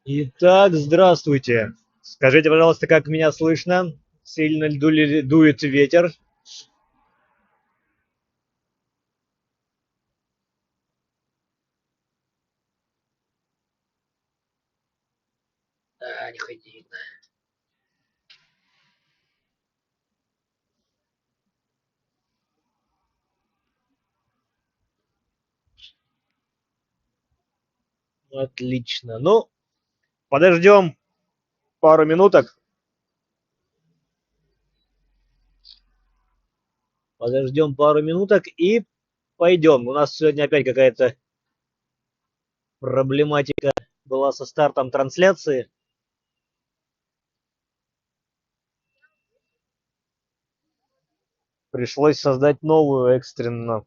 Итак, здравствуйте. Скажите, пожалуйста, как меня слышно? Сильно дует ветер? Да, не ходи. Отлично. Ну, подождем пару минуток. Подождем пару минуток и пойдем. У нас сегодня опять какая-то проблематика была со стартом трансляции. Пришлось создать новую экстренно.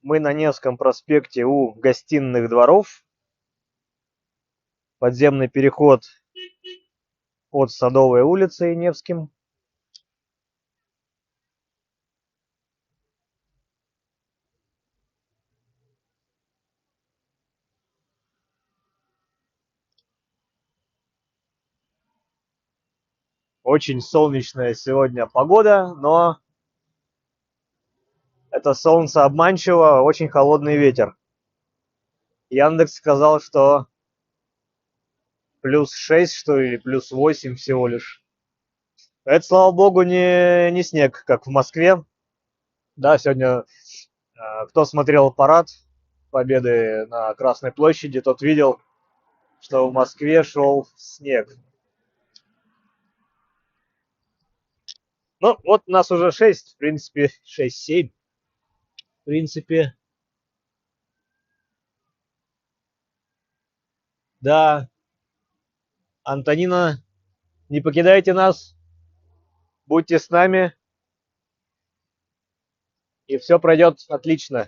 Мы на Невском проспекте у Гостиных дворов. Подземный переход под Садовой улицей Невским. Очень солнечная сегодня погода, но это солнце обманчиво, очень холодный ветер. Яндекс сказал, что +6, что ли, +8 всего лишь. Это, слава богу, не снег, как в Москве. Да, сегодня кто смотрел парад Победы на Красной площади, тот видел, что в Москве шел снег. Ну, вот нас уже 6, в принципе, 6-7. В принципе, да. Антонина, не покидайте нас, будьте с нами, и все пройдет отлично.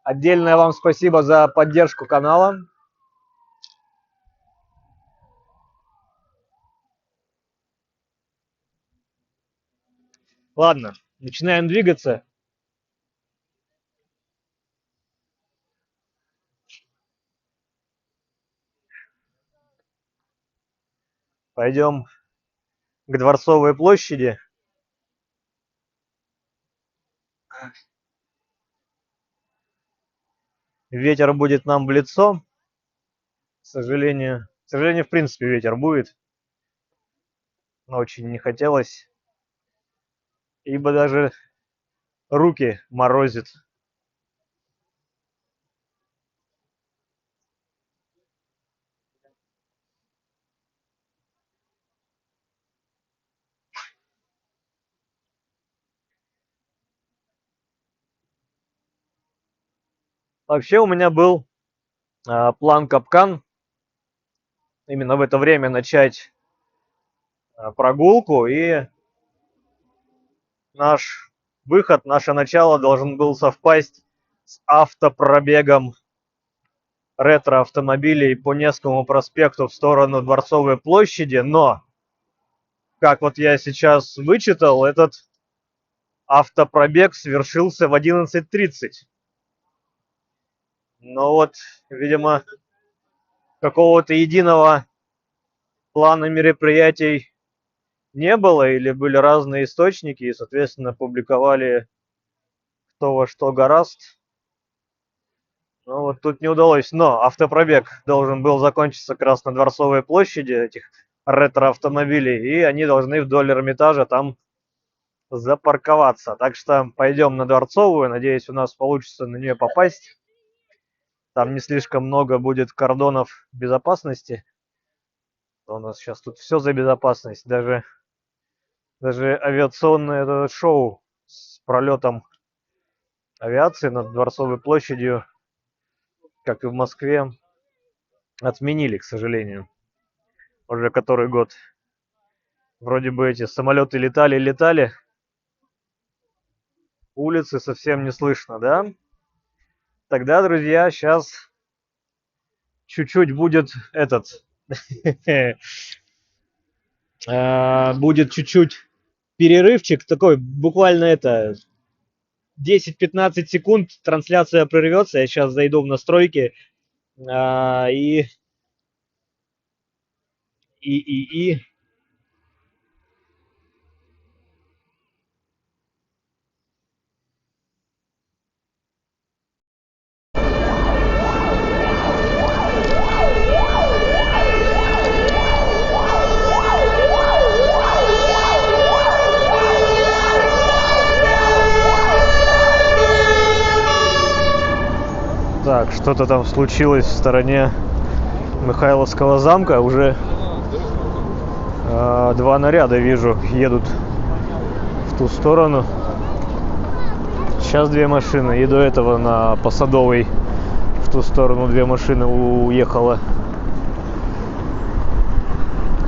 Отдельное вам спасибо за поддержку канала. Ладно, начинаем двигаться. Пойдем к Дворцовой площади. Ветер будет нам в лицо. К сожалению, в принципе, ветер будет. Но очень не хотелось. Ибо даже руки морозит. Вообще у меня был план капкан. Именно в это время начать прогулку. И наш выход, наше начало должен был совпасть с автопробегом ретро-автомобилей по Невскому проспекту в сторону Дворцовой площади, но, как вот я сейчас вычитал, этот автопробег свершился в 11:30. Но вот, видимо, какого-то единого плана мероприятий не было, или были разные источники, и, соответственно, публиковали кто во что гораст. Ну вот тут не удалось, но автопробег должен был закончиться как раз на Дворцовой площади этих ретро-автомобилей, и они должны вдоль Эрмитажа там запарковаться. Так что пойдем на Дворцовую, надеюсь, у нас получится на нее попасть. Там не слишком много будет кордонов безопасности. У нас сейчас тут все за безопасность, даже авиационное это шоу с пролетом авиации над Дворцовой площадью, как и в Москве, отменили, к сожалению. Уже который год. Вроде бы эти самолеты летали, улицы совсем не слышно, да? Тогда, друзья, сейчас чуть-чуть будет будет чуть-чуть перерывчик такой, буквально 10-15 секунд, трансляция прервется, я сейчас зайду в настройки и так, что-то там случилось в стороне Михайловского замка. Уже два наряда вижу, едут в ту сторону. Сейчас две машины, и до этого на Посадовой в ту сторону две машины уехало.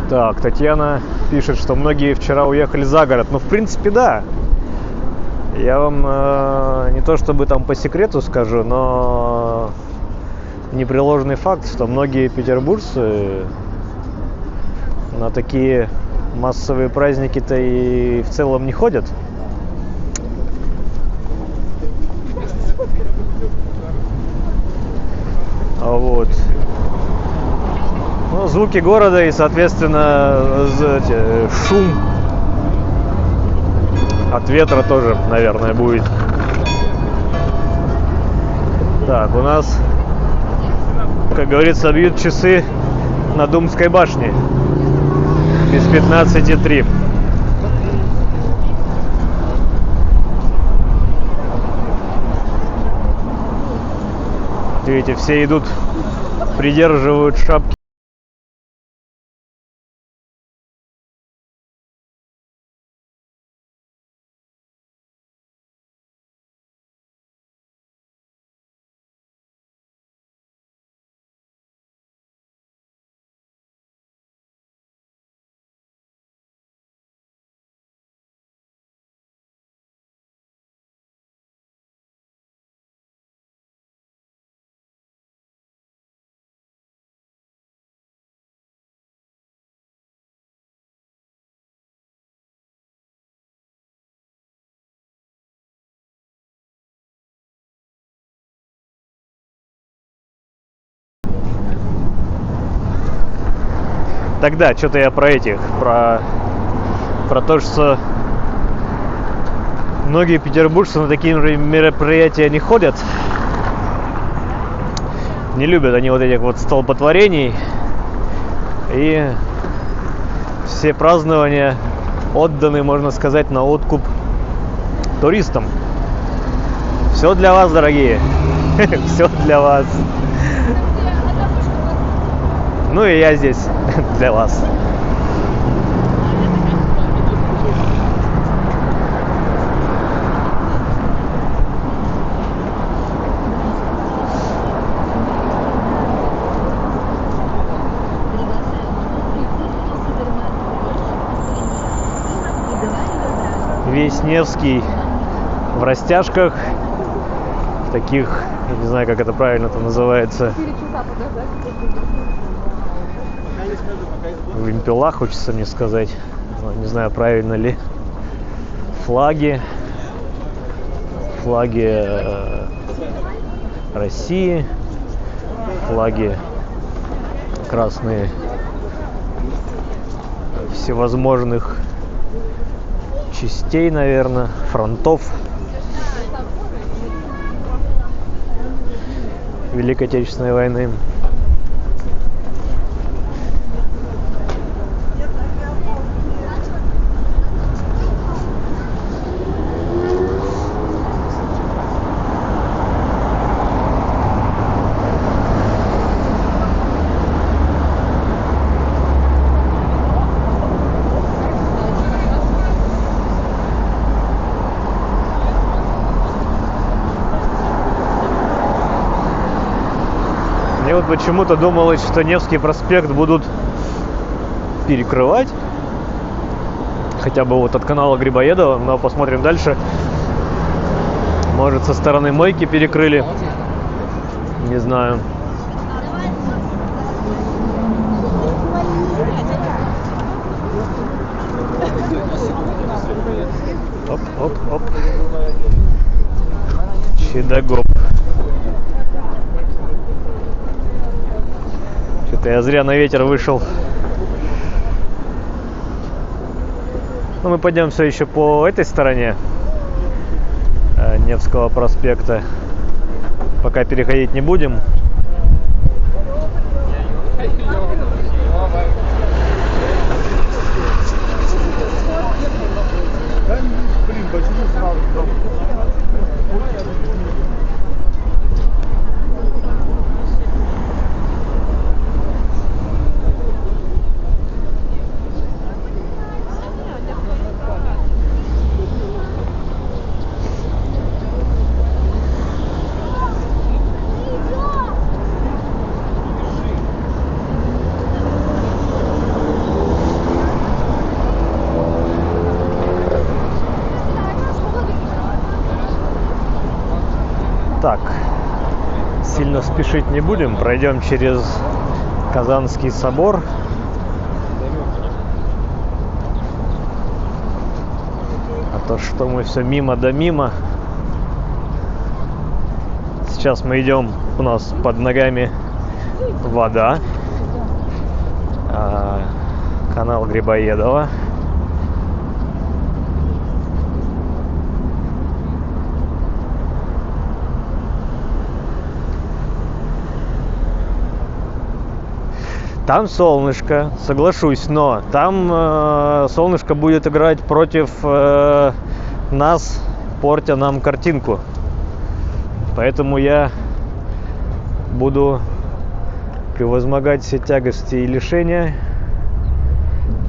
Так, Татьяна пишет, что многие вчера уехали за город. Ну, в принципе, да. Я вам не то чтобы там по секрету скажу, но непреложный факт, что многие петербуржцы на такие массовые праздники-то и в целом не ходят. Вот. Ну, звуки города и, соответственно, шум от ветра тоже, наверное, будет. Так, у нас, как говорится, бьют часы на Думской башне. Без 15:03. Видите, все идут, придерживают шапки. Тогда что-то я про то, что многие петербуржцы на такие мероприятия не ходят. Не любят они вот этих вот столпотворений. И все празднования отданы, можно сказать, на откуп туристам. Все для вас, дорогие. Все для вас. Ну и я здесь для вас. Весь Невский в растяжках, в таких, я не знаю, как это правильно-то называется, вимпела, хочется мне сказать, но не знаю, правильно ли. Флаги России, флаги красные всевозможных частей, наверное, фронтов. Великой Отечественной войны. Мне вот почему-то думалось, что Невский проспект будут перекрывать. Хотя бы вот от канала Грибоедова, но посмотрим дальше. Может, со стороны Мойки перекрыли. Не знаю. Оп-оп-оп. Чедогоп. Что-то я зря на ветер вышел. Ну, мы пойдем все еще по этой стороне Невского проспекта. Пока переходить не будем. Так, сильно спешить не будем, пройдем через Казанский собор. А то что мы все мимо да мимо. Сейчас мы идем, у нас под ногами вода, канал Грибоедова. Там солнышко, соглашусь, но там солнышко будет играть против нас, портя нам картинку. Поэтому я буду превозмогать все тягости и лишения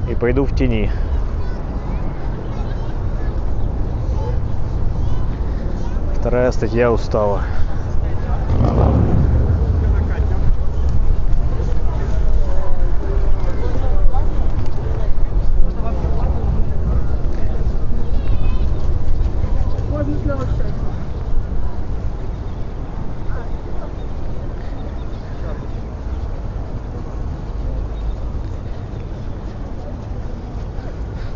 и пойду в тени. Вторая статья устава.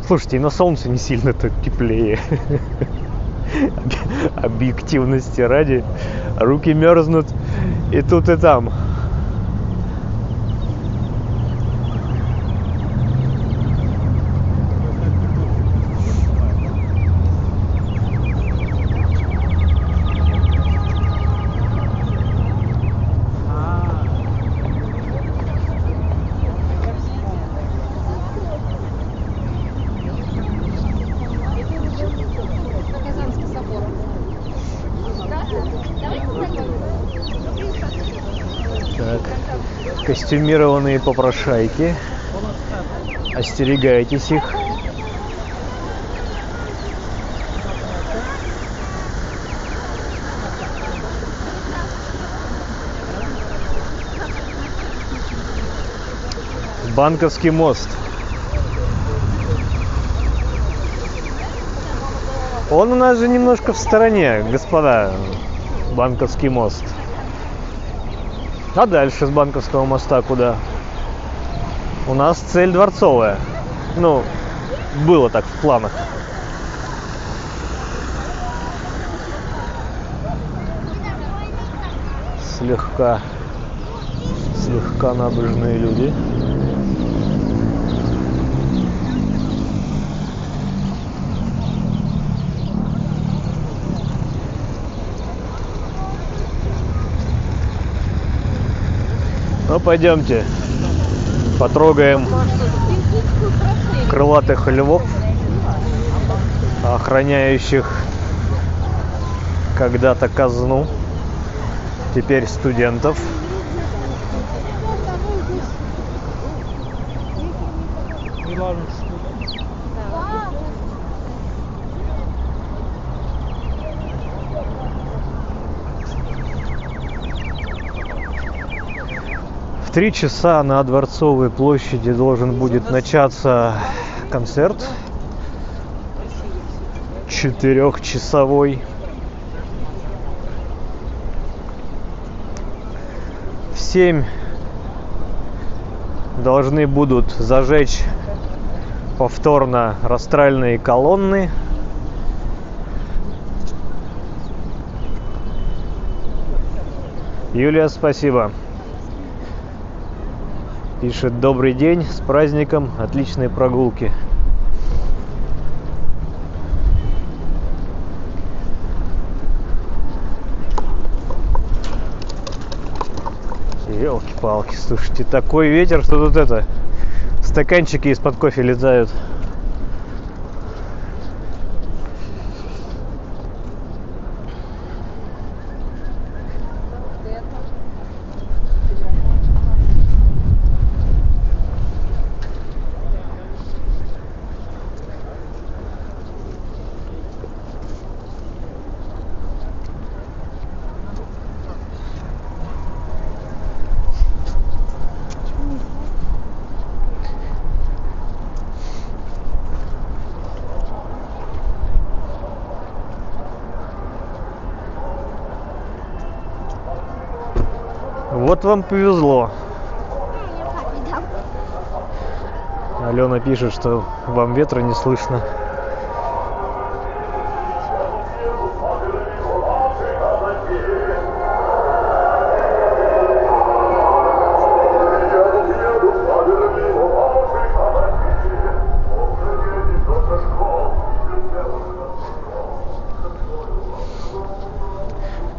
Слушайте, и на солнце не сильно-то теплее. Объективности ради. Руки мерзнут и тут, и там. Костюмированные попрошайки. Остерегайтесь их. Банковский мост. Он у нас же немножко в стороне, господа. Банковский мост. А дальше с Банковского моста куда? У нас цель Дворцовая. Ну, было так в планах. Слегка набожные люди. пойдемте потрогаем крылатых львов, охраняющих когда-то казну, теперь студентов. В 3 часа на Дворцовой площади должен будет начаться концерт 4-часовой. В 7 должны будут зажечь повторно растральные колонны. Юлия, спасибо. Пишет: добрый день, с праздником, отличной прогулки. Елки-палки, слушайте, такой ветер, что тут это, стаканчики из-под кофе летают. Вот вам повезло. Алена пишет, что вам ветра не слышно.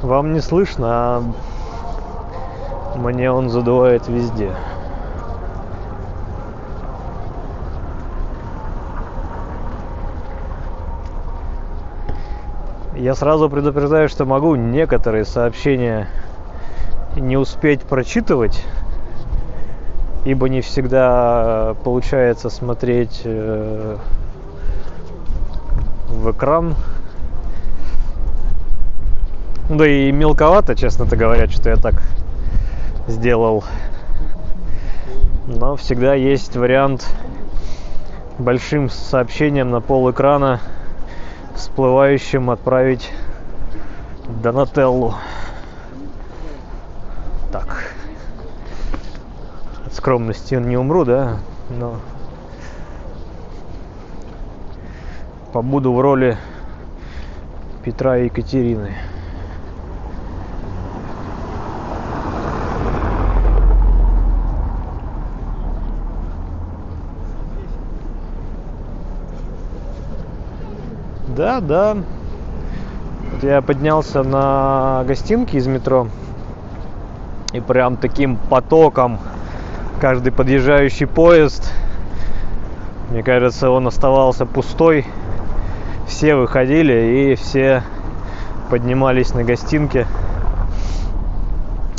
Вам не слышно, а мне он задувает везде. Я сразу предупреждаю, что могу некоторые сообщения не успеть прочитывать, ибо не всегда получается смотреть в экран. Да и мелковато, честно-то говоря, что я так сделал. Но всегда есть вариант большим сообщением на пол экрана всплывающим отправить Донателлу. Так, от скромности не умру, да, но побуду в роли Петра и Екатерины. Да. Вот я поднялся на гостинки из метро, и прям таким потоком каждый подъезжающий поезд, мне кажется, он оставался пустой. Все выходили и все поднимались на гостинки.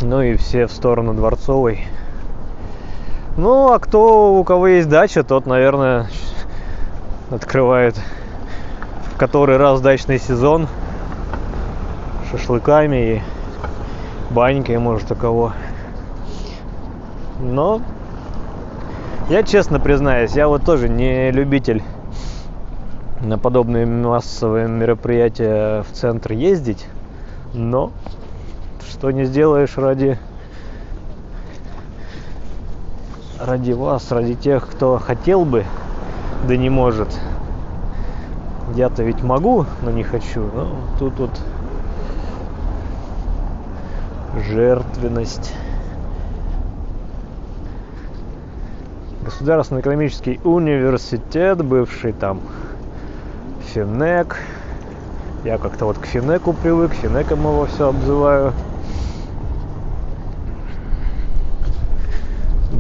Ну и все в сторону Дворцовой. Ну, а у кого есть дача, тот, наверное, открывает в который раз дачный сезон шашлыками и банькой, может, у кого. Но я честно признаюсь, я вот тоже не любитель на подобные массовые мероприятия в центр ездить, но что не сделаешь ради вас, ради тех, кто хотел бы, да не может. Я-то ведь могу, но не хочу. Но тут вот жертвенность. Государственный экономический университет, бывший там Финек. Я как-то вот к Финеку привык, Финеком его все обзываю.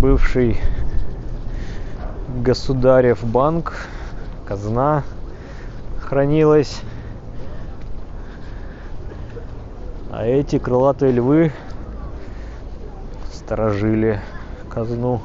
бывший Государев банк, казна хранилась. А эти крылатые львы сторожили казну.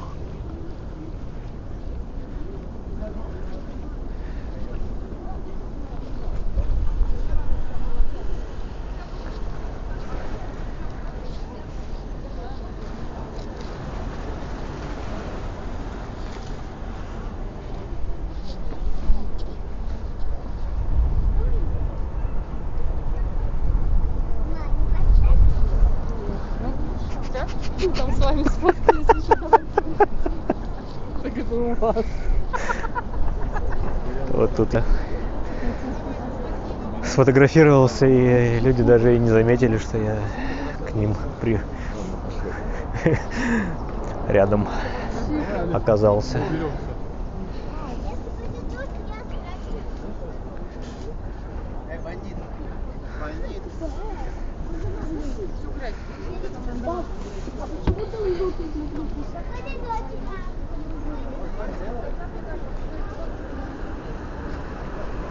Там с вами сфоткались еще. Так это у вас. Вот тут я сфотографировался, и люди даже и не заметили, что я к ним рядом оказался.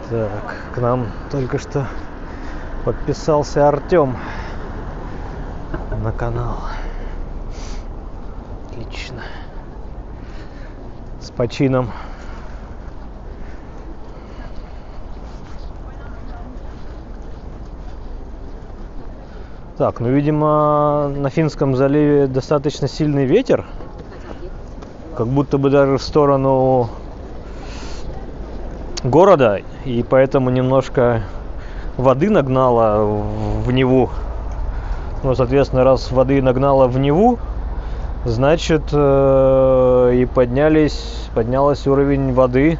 Так, к нам только что подписался Артём на канал. Отлично. С почином. Так, ну, видимо, на Финском заливе достаточно сильный ветер. Как будто бы даже в сторону города, и поэтому немножко воды нагнало в Неву. Ну, соответственно, раз воды нагнало в Неву, значит, и поднялся уровень воды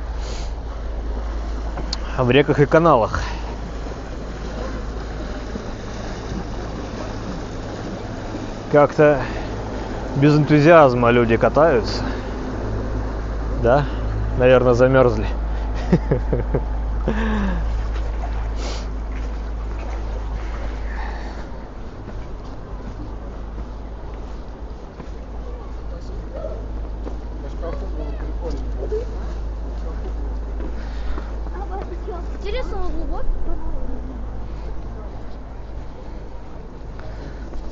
в реках и каналах. Как-то без энтузиазма люди катаются. Да? Наверное, замерзли. Интересно, глубоко?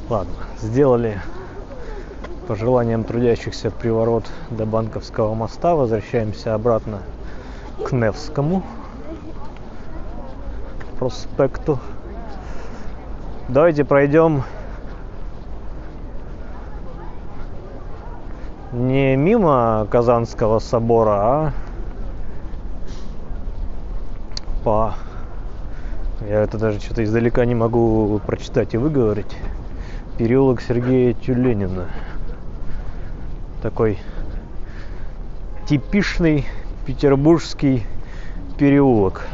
Ладно, сделали по желаниям трудящихся приворот до Банковского моста. Возвращаемся обратно к Невскому проспекту. Давайте пройдем не мимо Казанского собора, а по... Я это даже что-то издалека не могу прочитать и выговорить. Переулок Сергея Тюленина. Такой типичный петербургский переулок.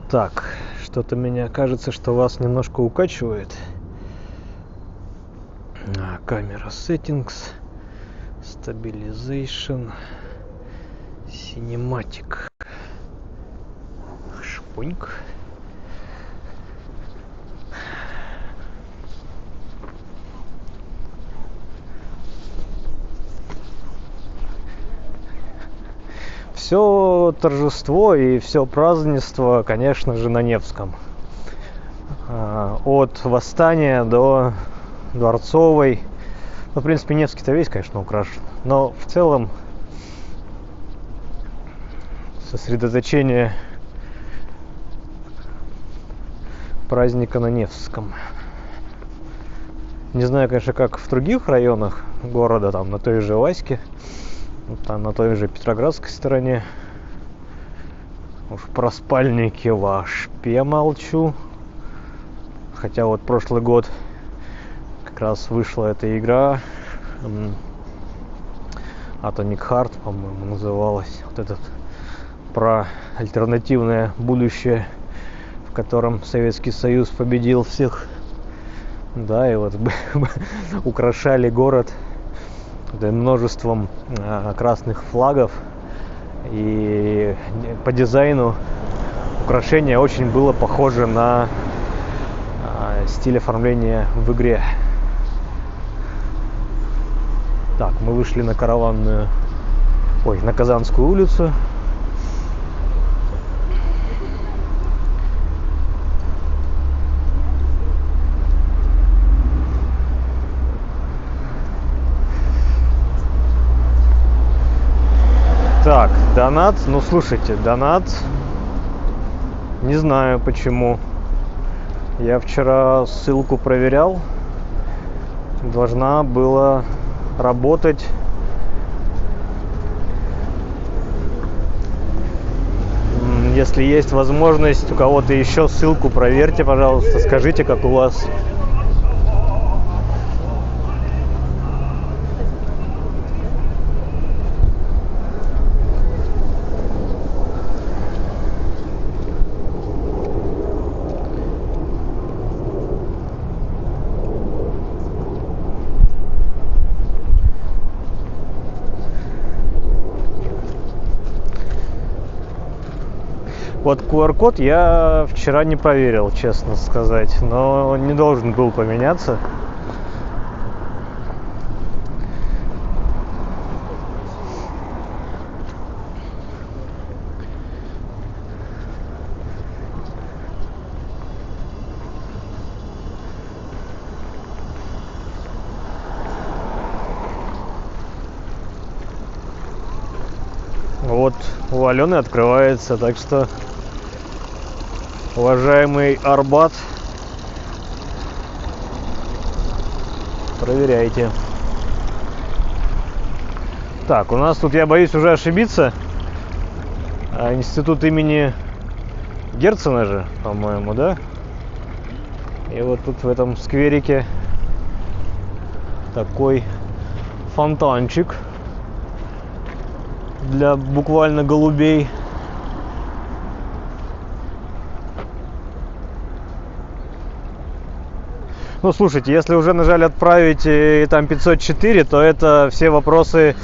Так, что-то мне кажется, что вас немножко укачивает. Камера settings, stabilization, cinematic. Шпуньк. Все торжество и все празднество, конечно же, на Невском. От Восстания до Дворцовой. Ну, в принципе, Невский-то весь, конечно, украшен. Но в целом сосредоточение праздника на Невском. Не знаю, конечно, как в других районах города, там на той же Ваське, там на той же Петроградской стороне. Уж про спальники вообще молчу. Хотя вот прошлый год как раз вышла эта игра Atomic Heart, по-моему, называлась. Вот этот про альтернативное будущее, в котором Советский Союз победил всех. Да, и вот украшали город множеством красных флагов И по дизайну украшение очень было похоже на стиль оформления в игре. Так, мы вышли на Караванную, на Казанскую улицу. Так, донат, слушайте, донат, не знаю почему. Я вчера ссылку проверял, должна была работать. Если есть возможность у кого-то еще, ссылку проверьте, пожалуйста, скажите, как у вас. Вот QR-код я вчера не проверил, честно сказать, но не должен был поменяться. Вот у Алены открывается, так что, уважаемый Арбат, проверяйте. Так, у нас тут, я боюсь уже ошибиться, институт имени Герцена же, по-моему, да? И вот тут в этом скверике такой фонтанчик для буквально голубей. Слушайте, если уже нажали отправить и там 504, то это все вопросы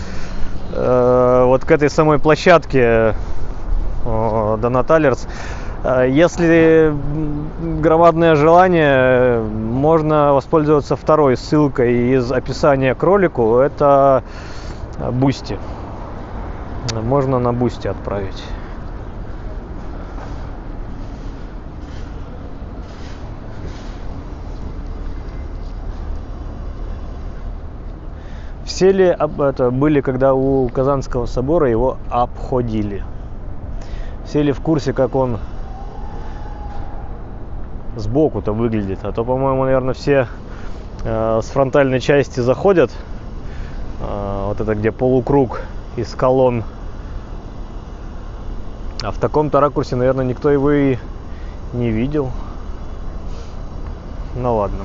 вот к этой самой площадке Donut Alerts. Если громадное желание, можно воспользоваться второй ссылкой из описания к ролику. Это Boosty. Можно на Boosty отправить. Все ли были, когда у Казанского собора его обходили? Все ли в курсе, как он сбоку-то выглядит? А то, по-моему, наверное, все с фронтальной части заходят. Вот это где полукруг из колонн. А в таком-то ракурсе, наверное, никто его и не видел. Ну ладно.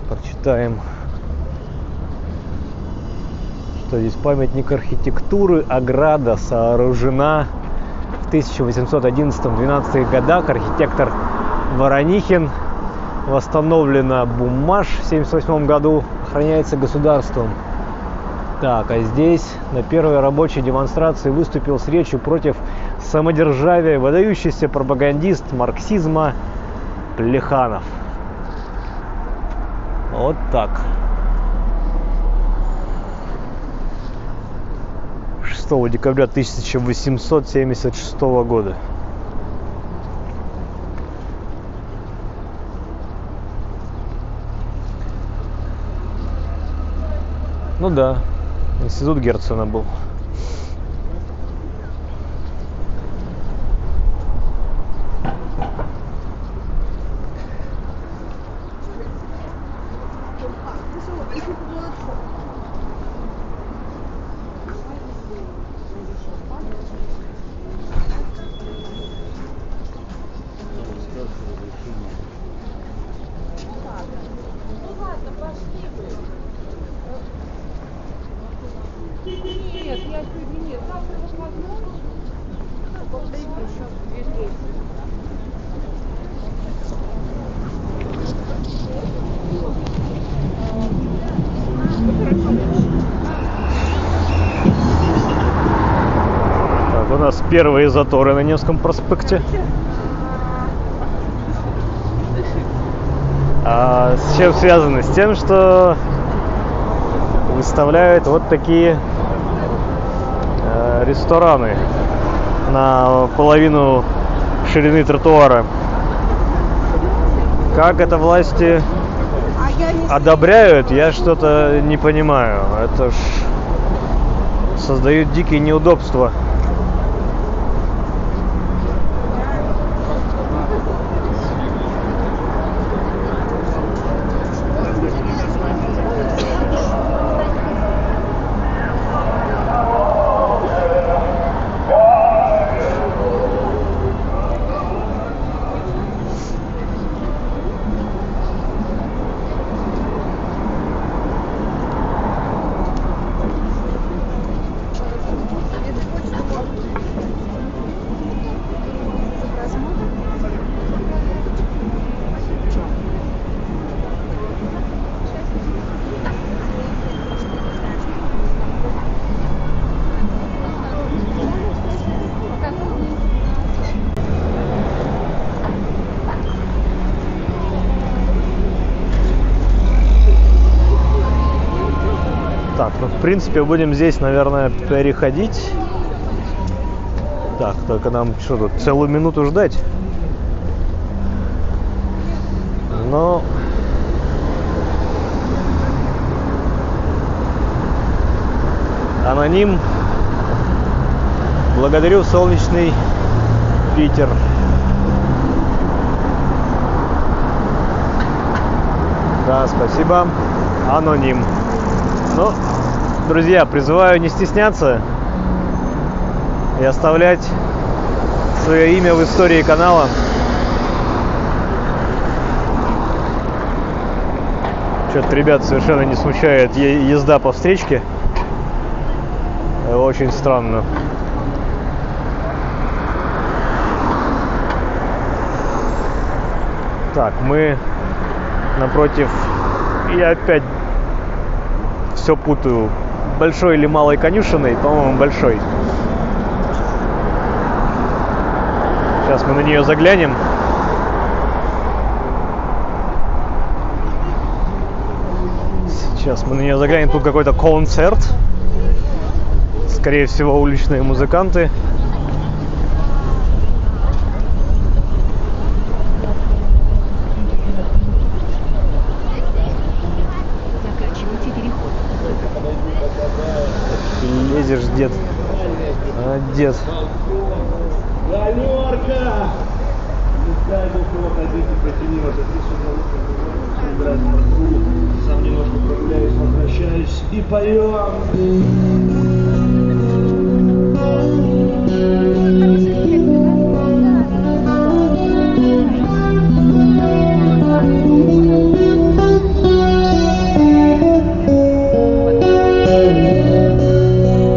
Прочитаем, что здесь памятник архитектуры. Ограда сооружена в 1811-12 годах. Архитектор Воронихин. Восстановлена Буммаш в 1978 году. Охраняется государством. Так, а здесь на первой рабочей демонстрации выступил с речью против самодержавия выдающийся пропагандист марксизма Плеханов. Вот так. 6 декабря 1876 года. Ну да, институт Герцена был. Нет, я сегодня нет. Завтра возможно. Повторите еще 200. Ну, хорошо. нас первые заторы на Невском проспекте. А с чем связано? С тем, что выставляют вот такие рестораны на половину ширины тротуара. Как это власти одобряют, я что-то не понимаю. Это ж создают дикие неудобства. Так, ну в принципе будем здесь, наверное, переходить. Так, только нам что тут, целую минуту ждать? Но... Аноним. Благодарю, солнечный Питер. Да, спасибо. Аноним. Ну, друзья, призываю не стесняться и оставлять свое имя в истории канала. Что-то ребят совершенно не смущает езда по встречке. Очень странно. Так, мы напротив... Я опять все путаю. Большой или малой конюшиной? По-моему, большой. Сейчас мы на нее заглянем. Сейчас мы на нее заглянем. Тут какой-то концерт. Скорее всего, уличные музыканты. Лезешь, дед. А, дед. Галерка! Сам немножко прогуляюсь, возвращаюсь и поем.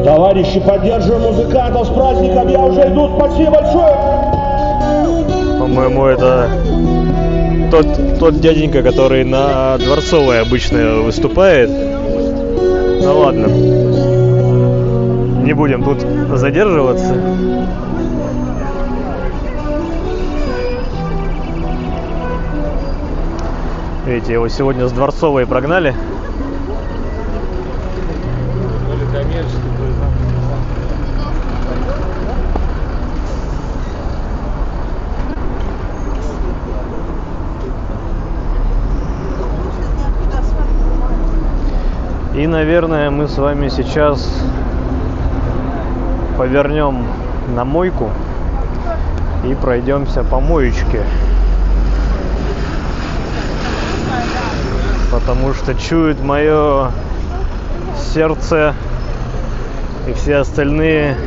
Товарищи, поддерживаем музыкантов с праздником, я уже иду, спасибо большое! По-моему, это тот дяденька, который на Дворцовой обычно выступает. Ну ладно, не будем тут задерживаться. Видите, его сегодня с Дворцовой прогнали. И, наверное, мы с вами сейчас повернем на мойку и пройдемся по моечке. Потому что чует мое сердце и все остальные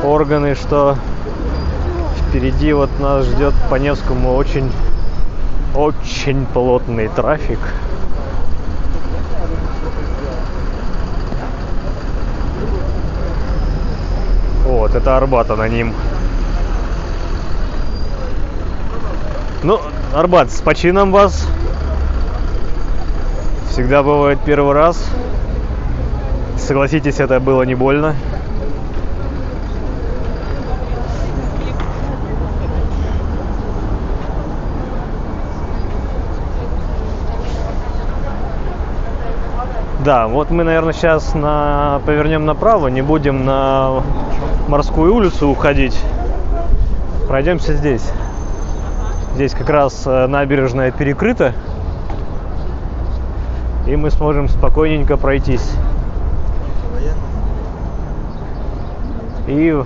органы, что впереди вот нас ждет по Невскому очень плотный трафик. Вот, это Арбат, аноним. Ну, Арбат, с почином вас. Всегда бывает первый раз. Согласитесь, это было не больно. Да, вот мы, наверное, сейчас повернем направо, не будем на Морскую улицу уходить. Пройдемся здесь. Здесь как раз набережная перекрыта, и мы сможем спокойненько пройтись. И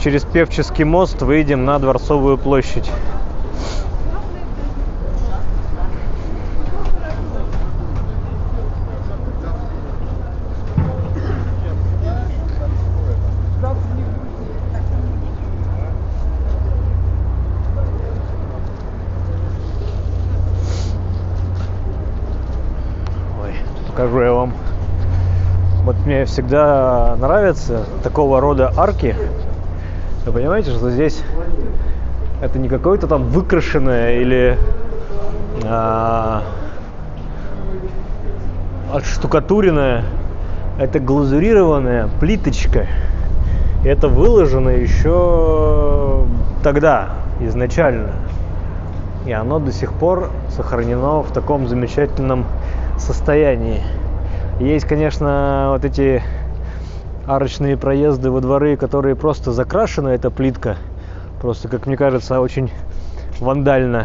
через Певческий мост выйдем на Дворцовую площадь. Покажу я вам. Вот мне всегда нравятся такого рода арки. Вы понимаете, что здесь это не какое-то там выкрашенное или отштукатуренное, это глазурированная плиточка. И это выложено еще тогда, изначально. И оно до сих пор сохранено в таком замечательном состоянии. Есть, конечно, вот эти арочные проезды во дворы, которые просто закрашена эта плитка, просто, как мне кажется, очень вандально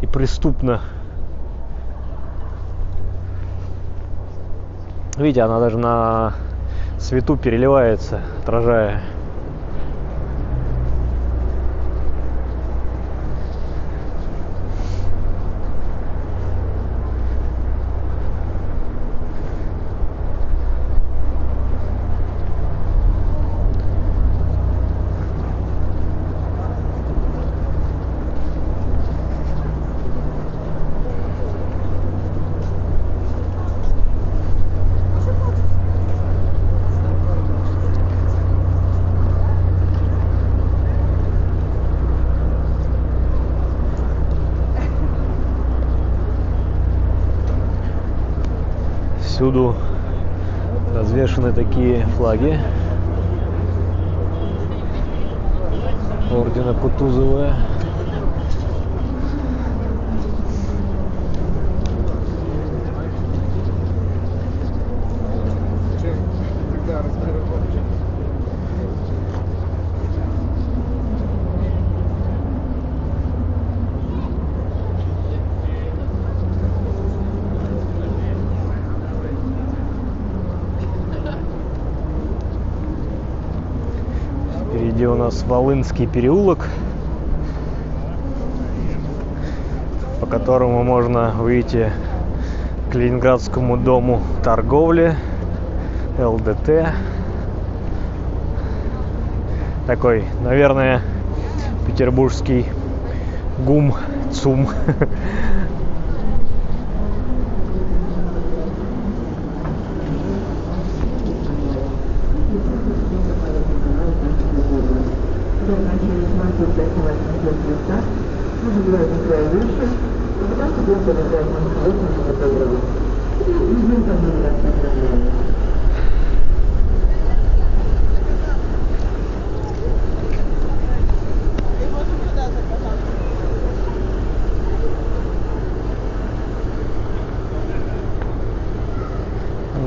и преступно. Видите, она даже на свету переливается, отражая. Всюду развешаны такие флаги ордена Кутузова. Впереди у нас Волынский переулок, по которому можно выйти к Ленинградскому дому торговли, ЛДТ. Такой, наверное, петербургский ГУМ, ЦУМ.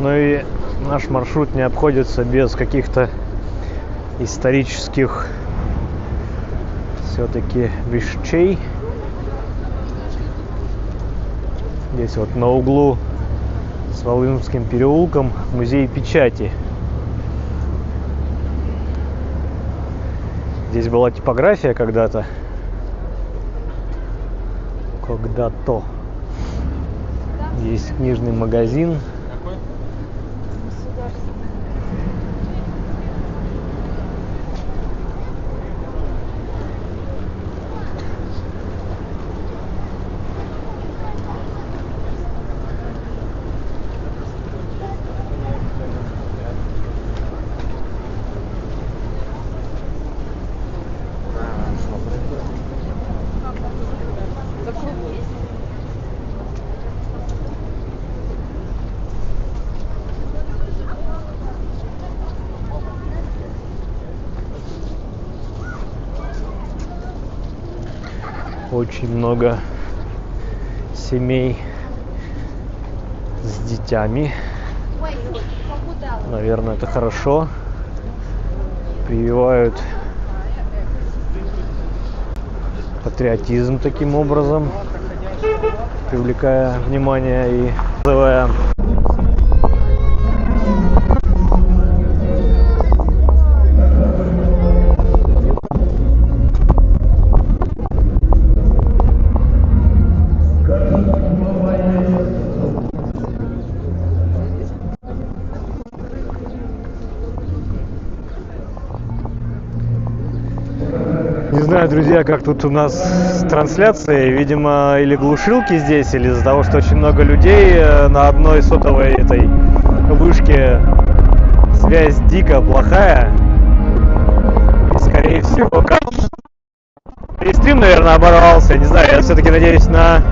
Ну и наш маршрут не обходится без каких-то исторических все-таки вещей. Здесь вот на углу с Волынским переулком музей печати. Здесь была типография когда-то. Когда-то. Есть книжный магазин. Очень много семей с детьми. Наверное, это хорошо. Прививают патриотизм таким образом, привлекая внимание и называя. Не знаю, друзья, как тут у нас с трансляцией. Видимо, или глушилки здесь, или из-за того, что очень много людей на одной сотовой этой вышке связь дико плохая. И, скорее всего, и стрим, наверное, оборвался. Не знаю, я все-таки надеюсь на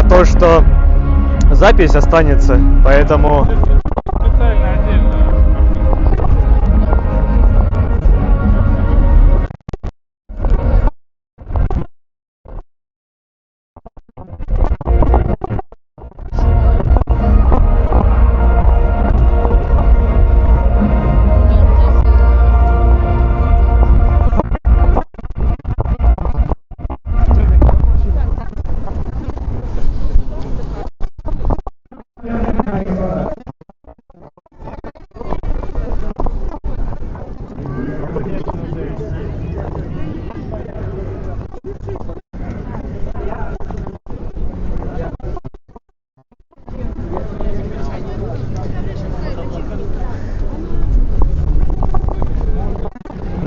то, что запись останется, поэтому...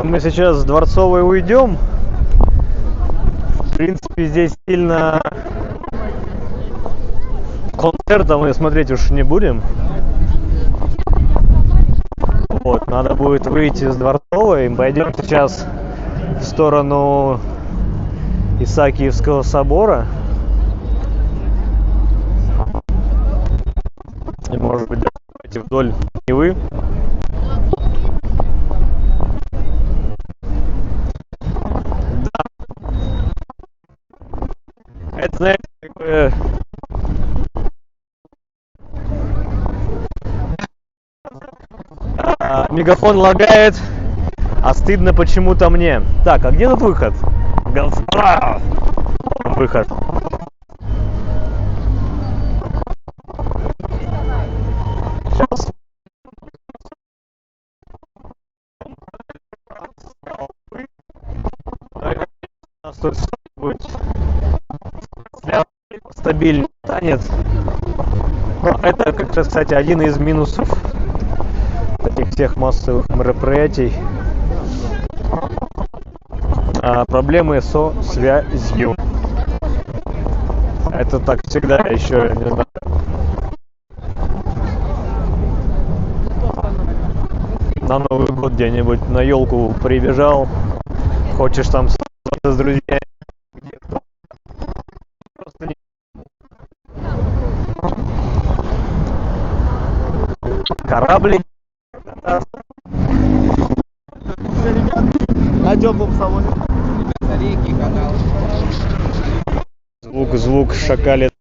Мы сейчас с Дворцовой уйдем. В принципе, здесь сильно концерта мы смотреть уж не будем. Вот, надо будет выйти с Дворцовой. Пойдем сейчас в сторону Исаакиевского собора. И, может быть, давайте вдоль Невы. Это, знаете, такое... Мегафон лагает, а стыдно почему-то мне. Так, а где тут выход? Господа! Выход. Сейчас. У нас тут будет стабильный танец. Это, как раз, кстати, один из минусов этих всех массовых мероприятий. Проблемы со связью. Это так всегда, еще не знаю. На Новый год где-нибудь на елку прибежал, хочешь там с друзьями. Корабли. На теплом салоне. Звук шакалит.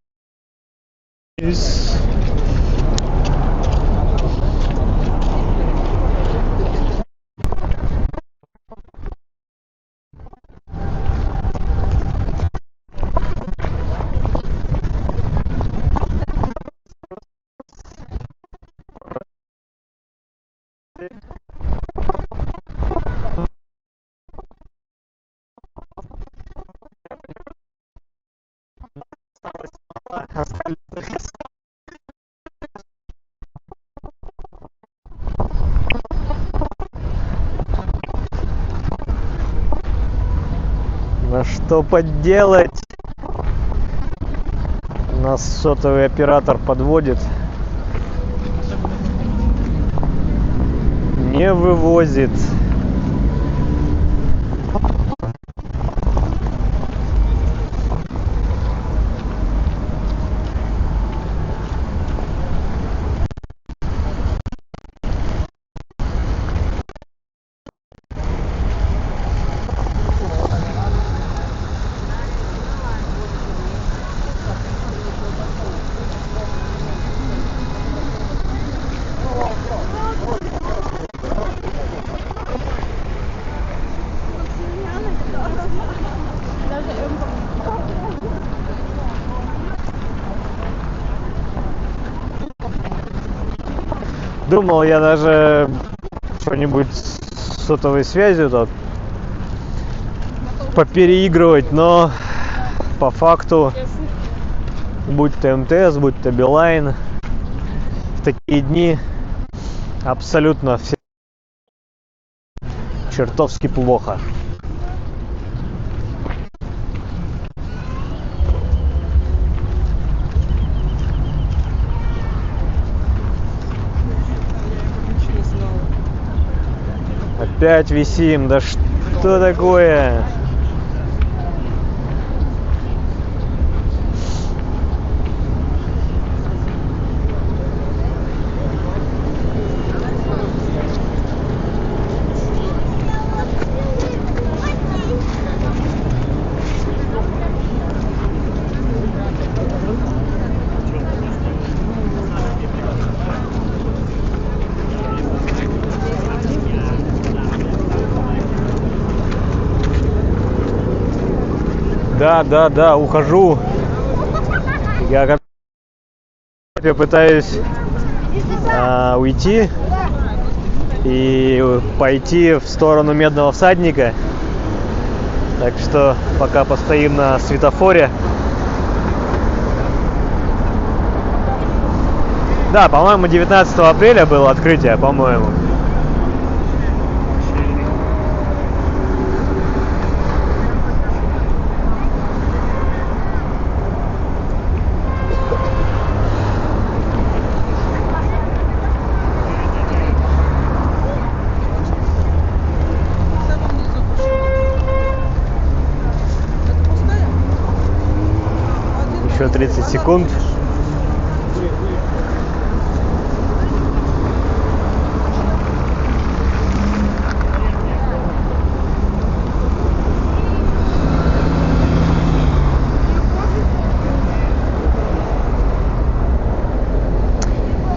Ну что поделать? Нас сотовый оператор подводит. Не вывозит. Думал я даже что-нибудь с сотовой связью тут попереигрывать, но по факту, будь то МТС, будь то Билайн, в такие дни абсолютно все чертовски плохо. Опять висим, да что такое? Да, ухожу. Я пытаюсь уйти и пойти в сторону Медного всадника. Так что пока постоим на светофоре. Да, по-моему, 19 апреля было открытие, по-моему. Еще 30 секунд.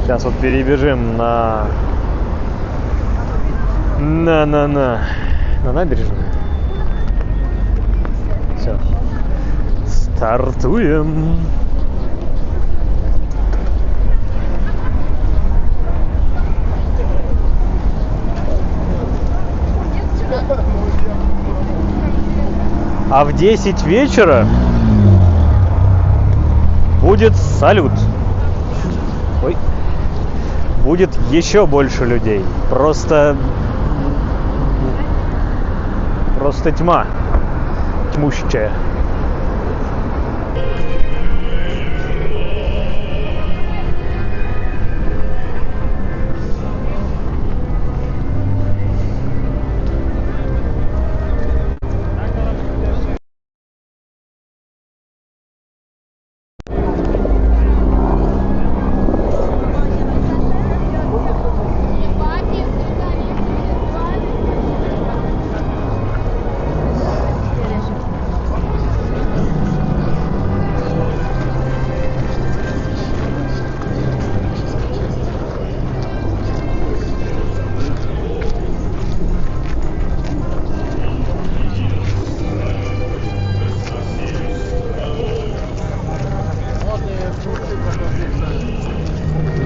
Сейчас вот перебежим на набережную. Все. Стартуем. А в 10 вечера будет салют. Ой. Будет еще больше людей. Просто тьма. Тьмущая.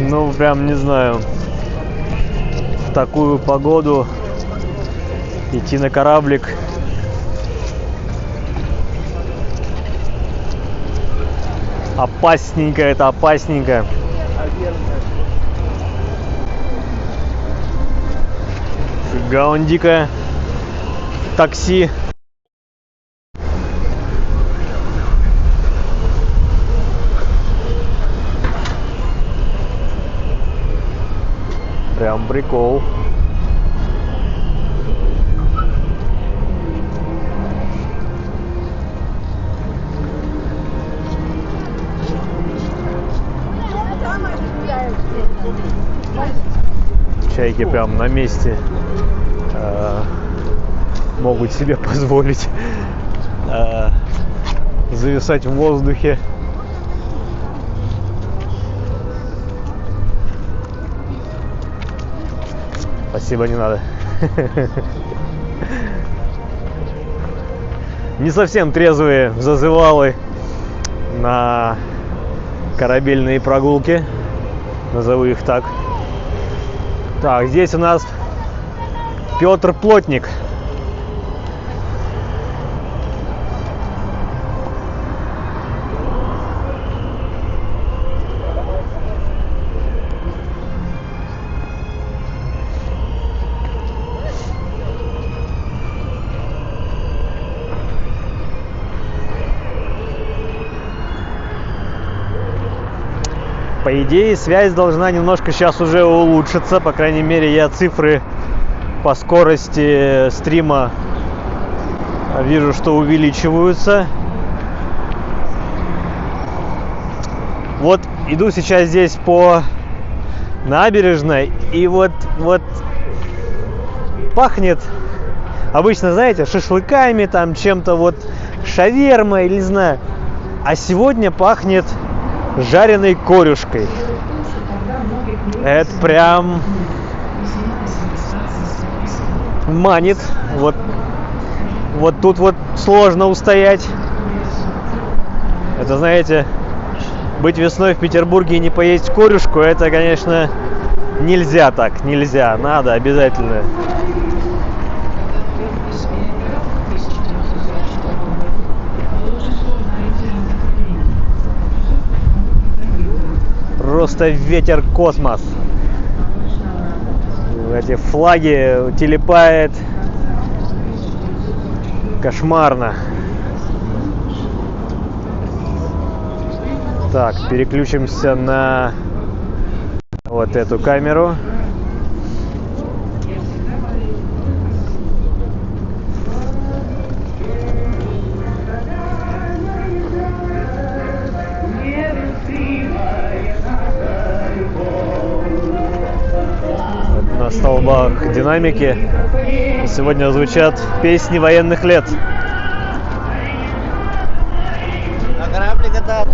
Ну, прям не знаю, в такую погоду идти на кораблик опасненько, это опасненько. Фига он дикое. Такси. Прям прикол. Чайки прям на месте могут себе позволить зависать в воздухе. Спасибо, не надо. Не совсем трезвые зазывалы на корабельные прогулки, назову их так. Так, здесь у нас Петр Плотник. По идее, связь должна немножко сейчас уже улучшиться. По крайней мере, я цифры по скорости стрима вижу, что увеличиваются. Вот иду сейчас здесь по набережной, и вот пахнет обычно, знаете, шашлыками, там чем-то вот шавермой, или не знаю. А сегодня пахнет жареной корюшкой. Это прям манит. Вот тут вот сложно устоять. Это, знаете, быть весной в Петербурге и не поесть корюшку, это, конечно, нельзя так, нельзя. Надо обязательно. Просто ветер космос. Эти флаги телепает кошмарно. Так, переключимся на вот эту камеру. На столбах динамики. Сегодня звучат песни военных лет. На корабле кататься.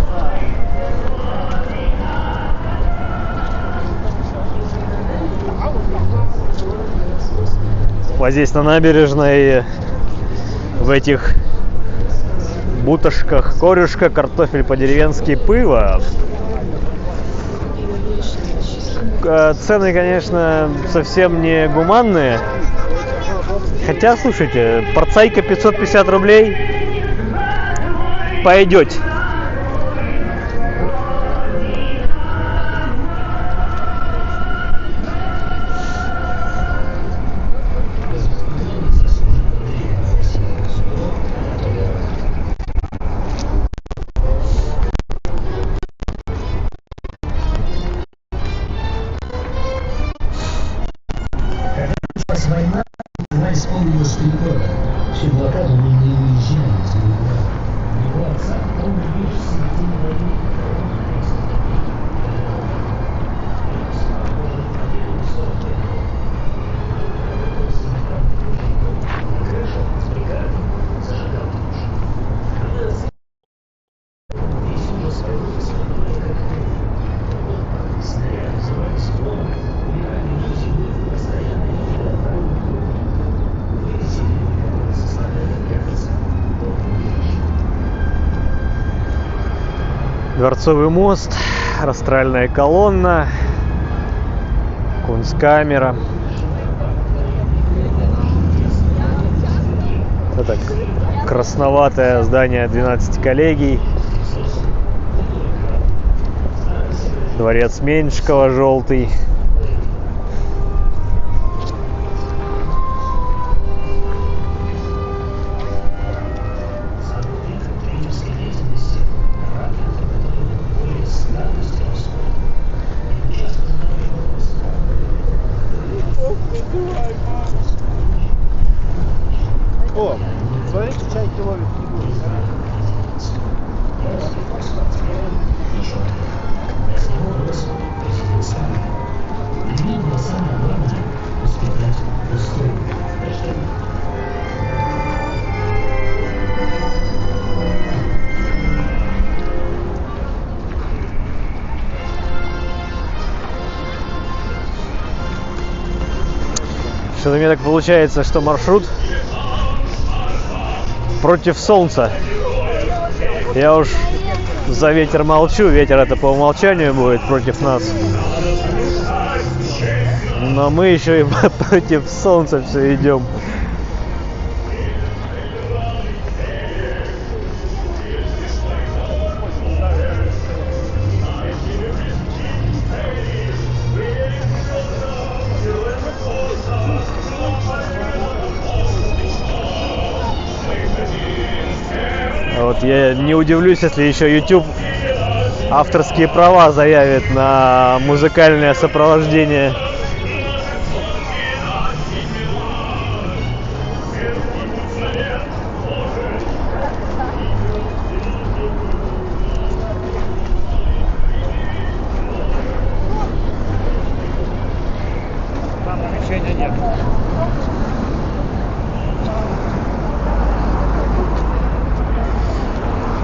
Вот здесь на набережной в этих бутышках корюшка, картофель по-деревенски, пыво. Цены, конечно, совсем не гуманные. Хотя, слушайте, порцайка 550 рублей пойдете. Война исполнилась 3 года. Все блокады мы не уезжали из его отца. Он лишь в середине войны. Дворцовый мост, растральная колонна, кунсткамера. Это красноватое здание 12 коллегий. Дворец Меньшикова желтый. О, смотрите, чайки ловят фигуры. Что-то мне так получается, что маршрут против солнца. Я уж за ветер молчу. Ветер это по умолчанию будет против нас. Но мы еще и против солнца все идем. Вот я не удивлюсь, если еще YouTube авторские права заявит на музыкальное сопровождение. Там намечения нет.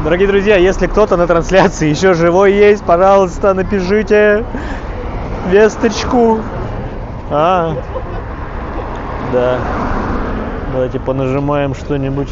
Дорогие друзья, если кто-то на трансляции еще живой есть, пожалуйста, напишите весточку. Да. Давайте понажимаем что-нибудь.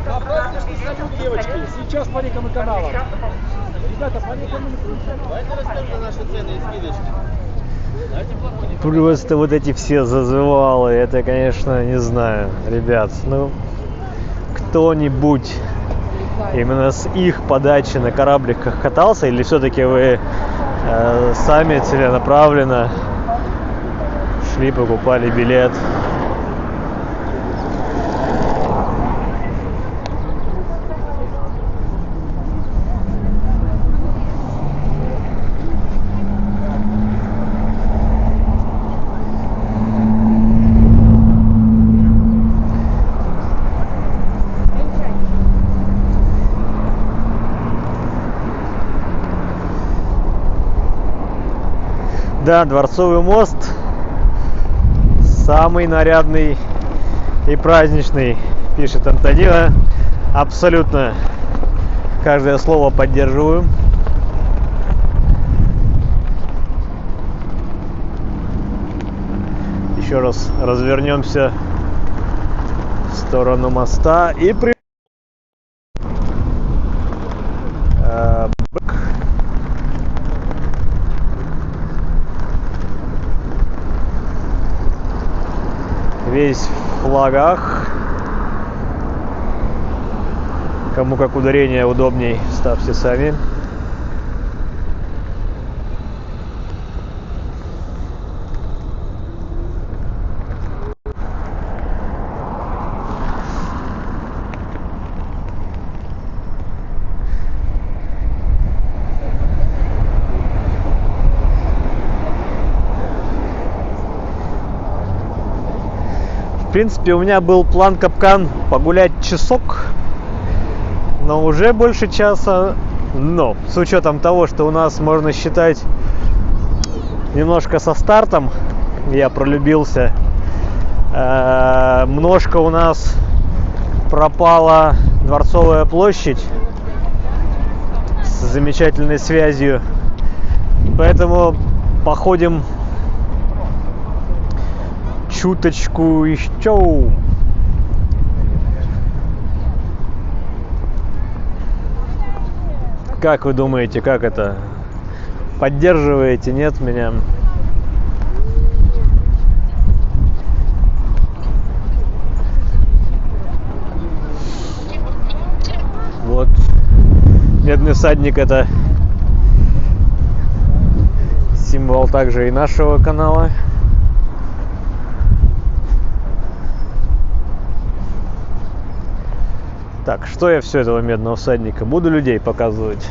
Напрасно, что салют, девочки. Сейчас по рекам и каналам. Ребята, по рекам и каналам. Давайте расскажем наши цены и скидочки. Просто вот эти все зазывалы, это, конечно, не знаю, ребят, ну, кто-нибудь именно с их подачи на корабликах катался, или все-таки вы сами целенаправленно шли, покупали билет? Да, Дворцовый мост самый нарядный и праздничный, пишет Антонина. Абсолютно каждое слово поддерживаю. Еще раз развернемся в сторону моста и весь в флагах. Кому как ударение удобней, ставьте сами. В принципе, у меня был план капкан погулять часок, но уже больше часа. Но с учетом того, что у нас, можно считать, немножко со стартом я пролюбился, немножко у нас пропала Дворцовая площадь с замечательной связью, поэтому походим чуточку еще. Как вы думаете, как это? Поддерживаете, нет, меня? Вот. Медный всадник — это символ также и нашего канала. Так, что я все этого медного всадника буду людей показывать?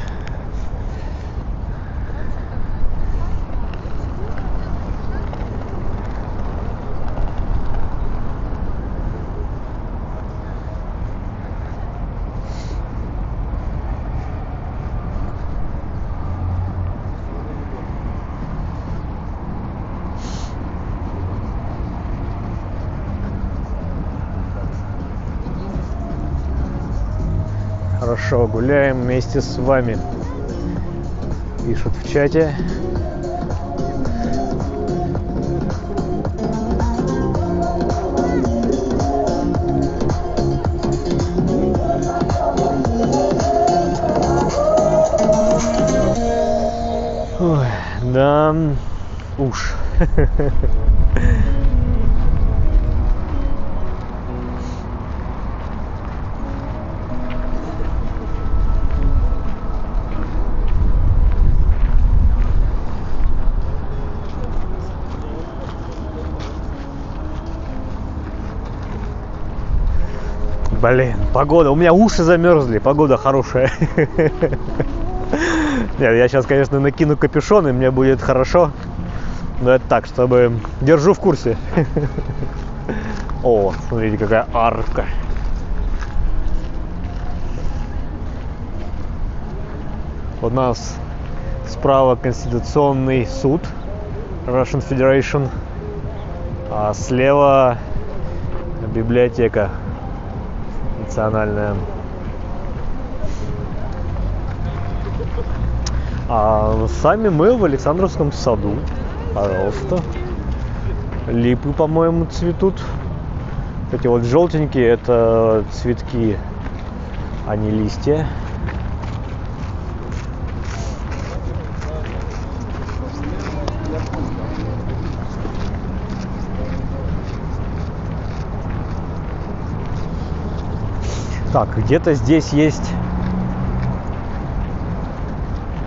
Хорошо, гуляем вместе с вами. Пишут в чате. Ой, да уж. Блин, погода. У меня уши замерзли, погода хорошая. Нет, я сейчас, конечно, накину капюшон, и мне будет хорошо. Но это так, чтобы... Держу в курсе. О, смотрите, какая арка. У нас справа Конституционный суд Russian Federation, а слева библиотека национальная. А сами мы в Александровском саду. Пожалуйста. Липы, по-моему, цветут. Эти вот желтенькие — это цветки, а не листья. Так, где-то здесь есть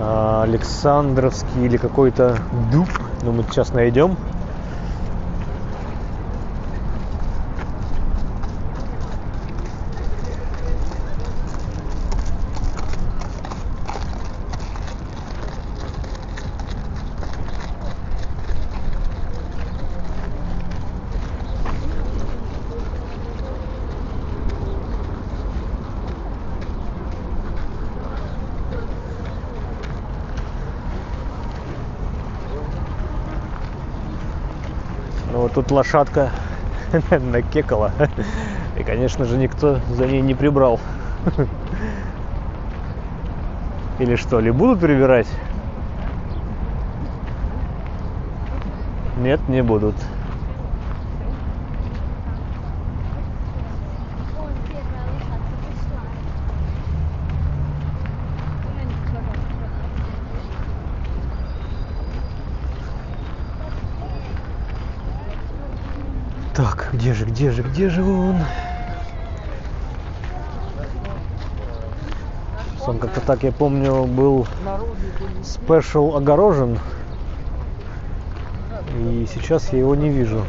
Александровский или какой-то дуб, но мы сейчас найдем. Ну, вот тут лошадка накекала. И, конечно же, никто за ней не прибрал. Или что, ли будут прибирать? Нет, не будут. Так, где же он? Он как-то так, я помню, был спешл огорожен. И сейчас я его не вижу.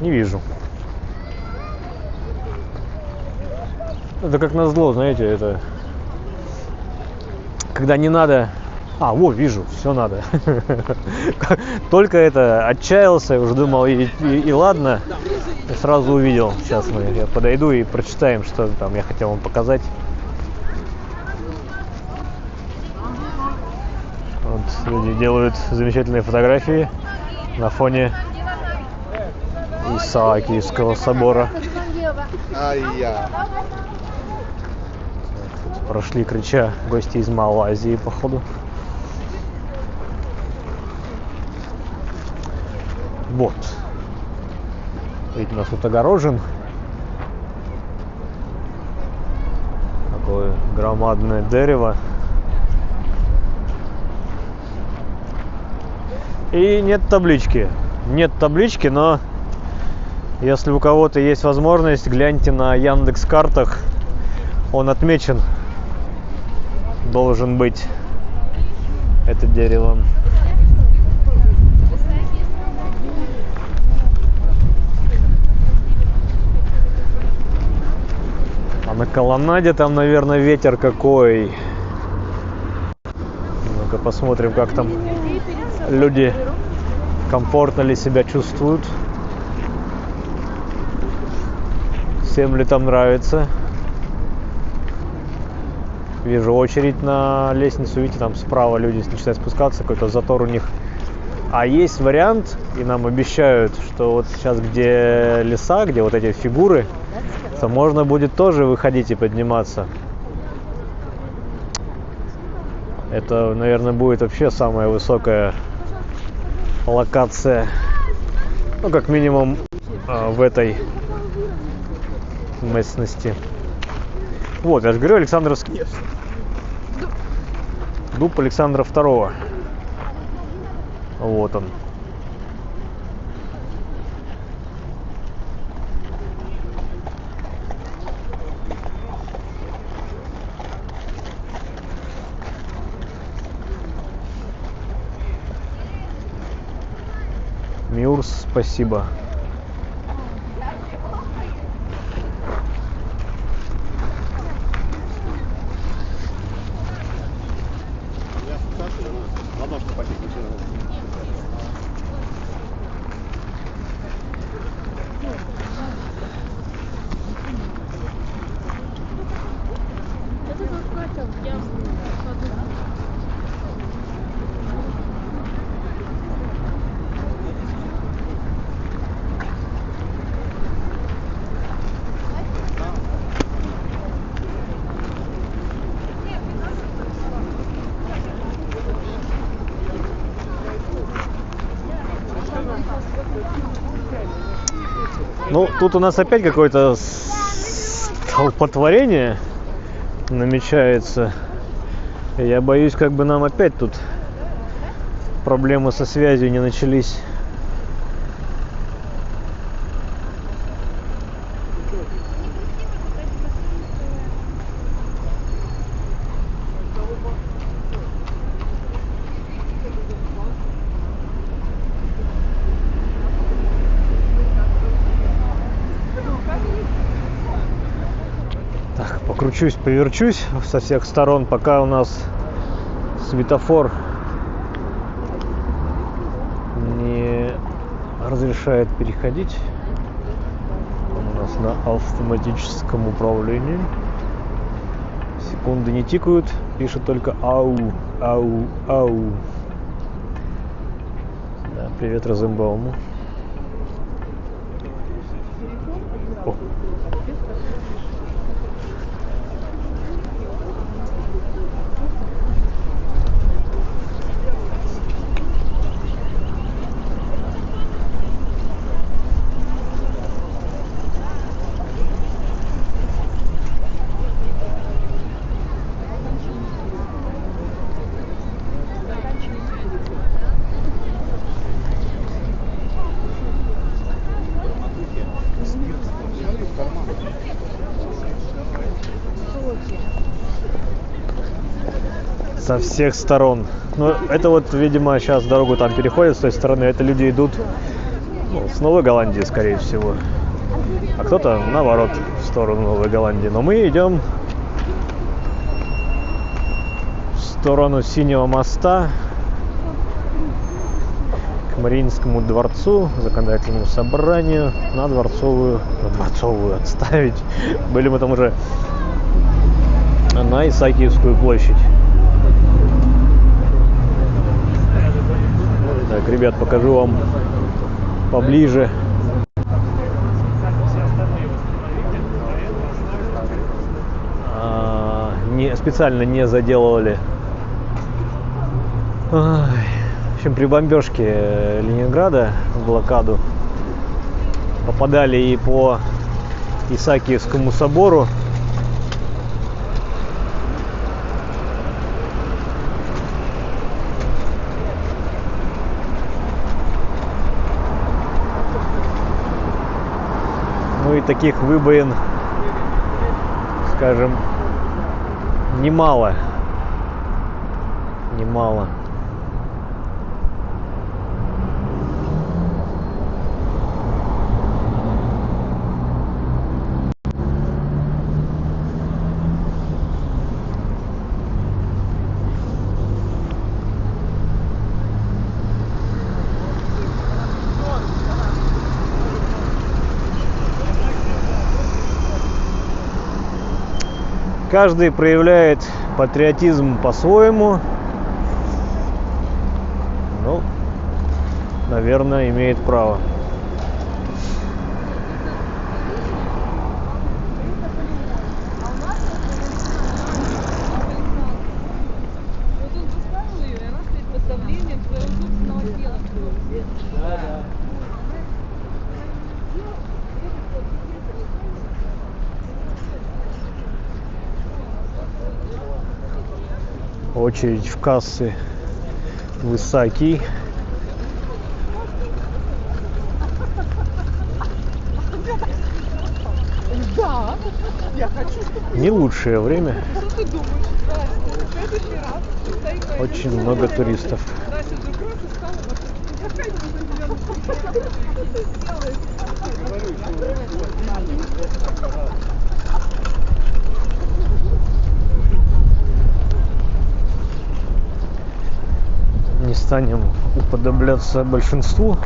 Не вижу. Это как назло, знаете, это... Когда не надо... А, вот, вижу, все надо. Только это, отчаялся, уже думал, и ладно. И сразу увидел. Сейчас я подойду и прочитаем, что там я хотел вам показать. Вот люди делают замечательные фотографии на фоне Исаакиевского собора. Прошли, крича, гости из Малайзии, походу. Вот. Видите, у нас тут огорожен. Такое громадное дерево. И нет таблички. Нет таблички, но если у кого-то есть возможность, гляньте на Яндекс.Картах. Он отмечен. Должен быть это дерево. А на колоннаде там, наверное, ветер какой. Ну-ка посмотрим, как там люди комфортно ли себя чувствуют. Всем ли там нравится. Вижу очередь на лестницу, видите, там справа люди начинают спускаться, какой-то затор у них. А есть вариант, и нам обещают, что вот сейчас, где леса, где вот эти фигуры, то можно будет тоже выходить и подниматься. Это, наверное, будет вообще самая высокая локация, ну, как минимум, в этой местности. Вот, я же говорю, Александровский дуб Александра II. Вот он. Мюрс, спасибо. Ну, тут у нас опять какое-то столпотворение намечается. Я боюсь, как бы нам опять тут проблемы со связью не начались. Покручусь, поверчусь со всех сторон, пока у нас светофор не разрешает переходить. Он у нас на автоматическом управлении. Секунды не тикают, пишет только ау, ау, ау. Да, привет Розенбауму. О. Со всех сторон. Ну, это вот, видимо, сейчас дорогу там переходят с той стороны. Это люди идут, ну, с Новой Голландии, скорее всего. А кто-то, наоборот, в сторону Новой Голландии. Но мы идем в сторону Синего моста, к Мариинскому дворцу, законодательному собранию, на Дворцовую отставить. Были мы там уже на Исаакиевскую площадь. Так, ребят, покажу вам поближе. Специально не заделывали. В общем, при бомбежке Ленинграда в блокаду попадали и по Исаакиевскому собору. Ну и таких выбоин, скажем, немало. Каждый проявляет патриотизм по-своему. Ну, наверное, имеет право. Очередь в кассы высокий. Да, я хочу, чтобы... Не лучшее время. Что ты думаешь? Да, в следующий раз. Очень много туристов. Настя, закрой, ты стала, вот, опять Не станем уподобляться большинству.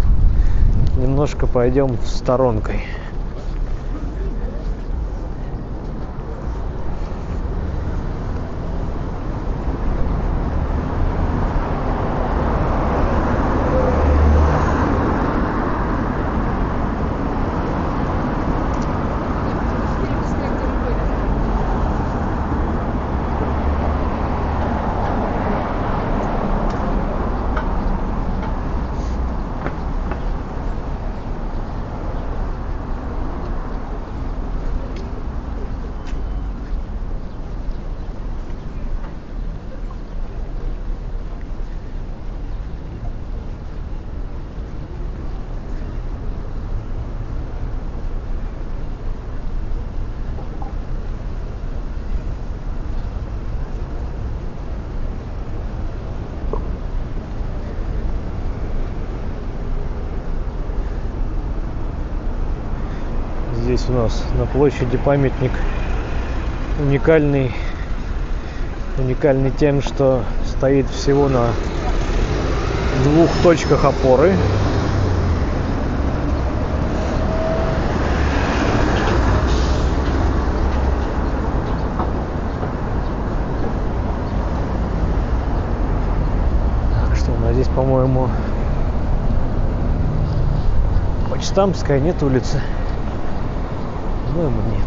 Немножко пойдем в сторонкой. Здесь у нас на площади памятник уникальный тем, что стоит всего на 2 точках опоры. Так, что у нас здесь, по-моему, Почтамтская, нет улицы? По-моему, нет.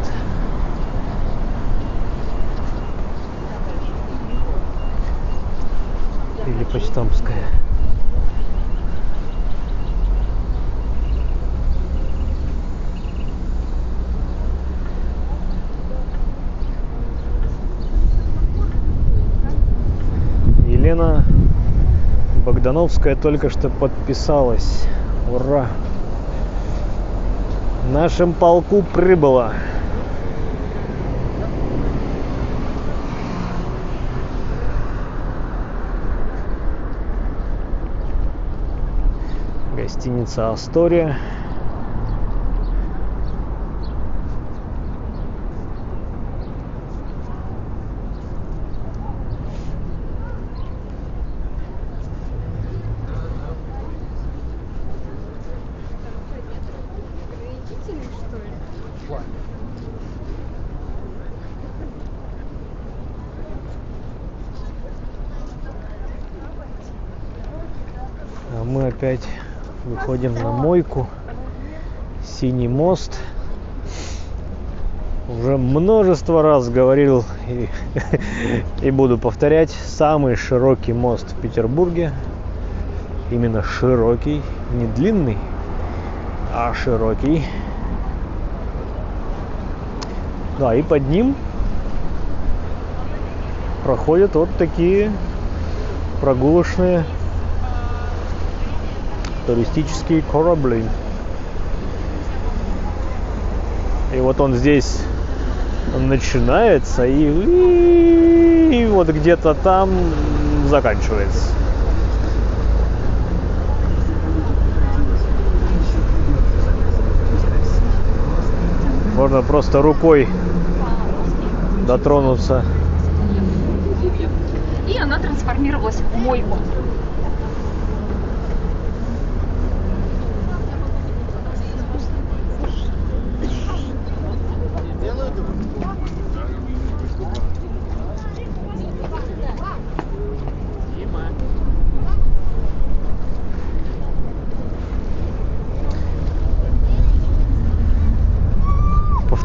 Или Почтамтская. Елена Богдановская только что подписалась. Ура! В нашем полку прибыло. Гостиница Астория. А мы опять выходим на мойку. Синий мост. Уже множество раз говорил и буду повторять. Самый широкий мост в Петербурге. Именно широкий. Не длинный, а широкий. Да, и под ним проходят вот такие прогулочные туристические корабли. И вот он здесь начинается и вот где-то там заканчивается. Можно просто рукой дотронуться. И она трансформировалась в мойку.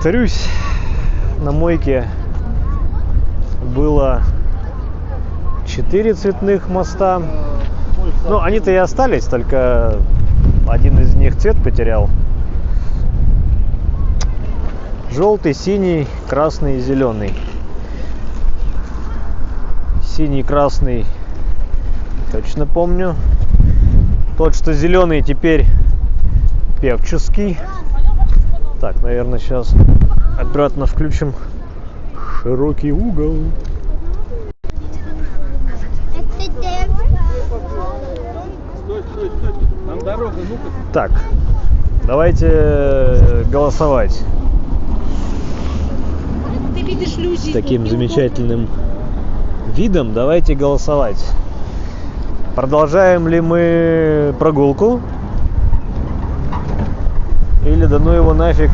повторюсь, на мойке было 4 цветных моста. Ну, они-то и остались, только один из них цвет потерял. Желтый, синий, красный и зеленый. Синий, красный точно помню. Тот, что зеленый, теперь певческий. Так, наверное, сейчас обратно включим широкий угол. Там дорога, ну-ка. Так, давайте голосовать. Ты видишь люди. С таким замечательным видом давайте голосовать. Продолжаем ли мы прогулку? Или да ну его нафиг,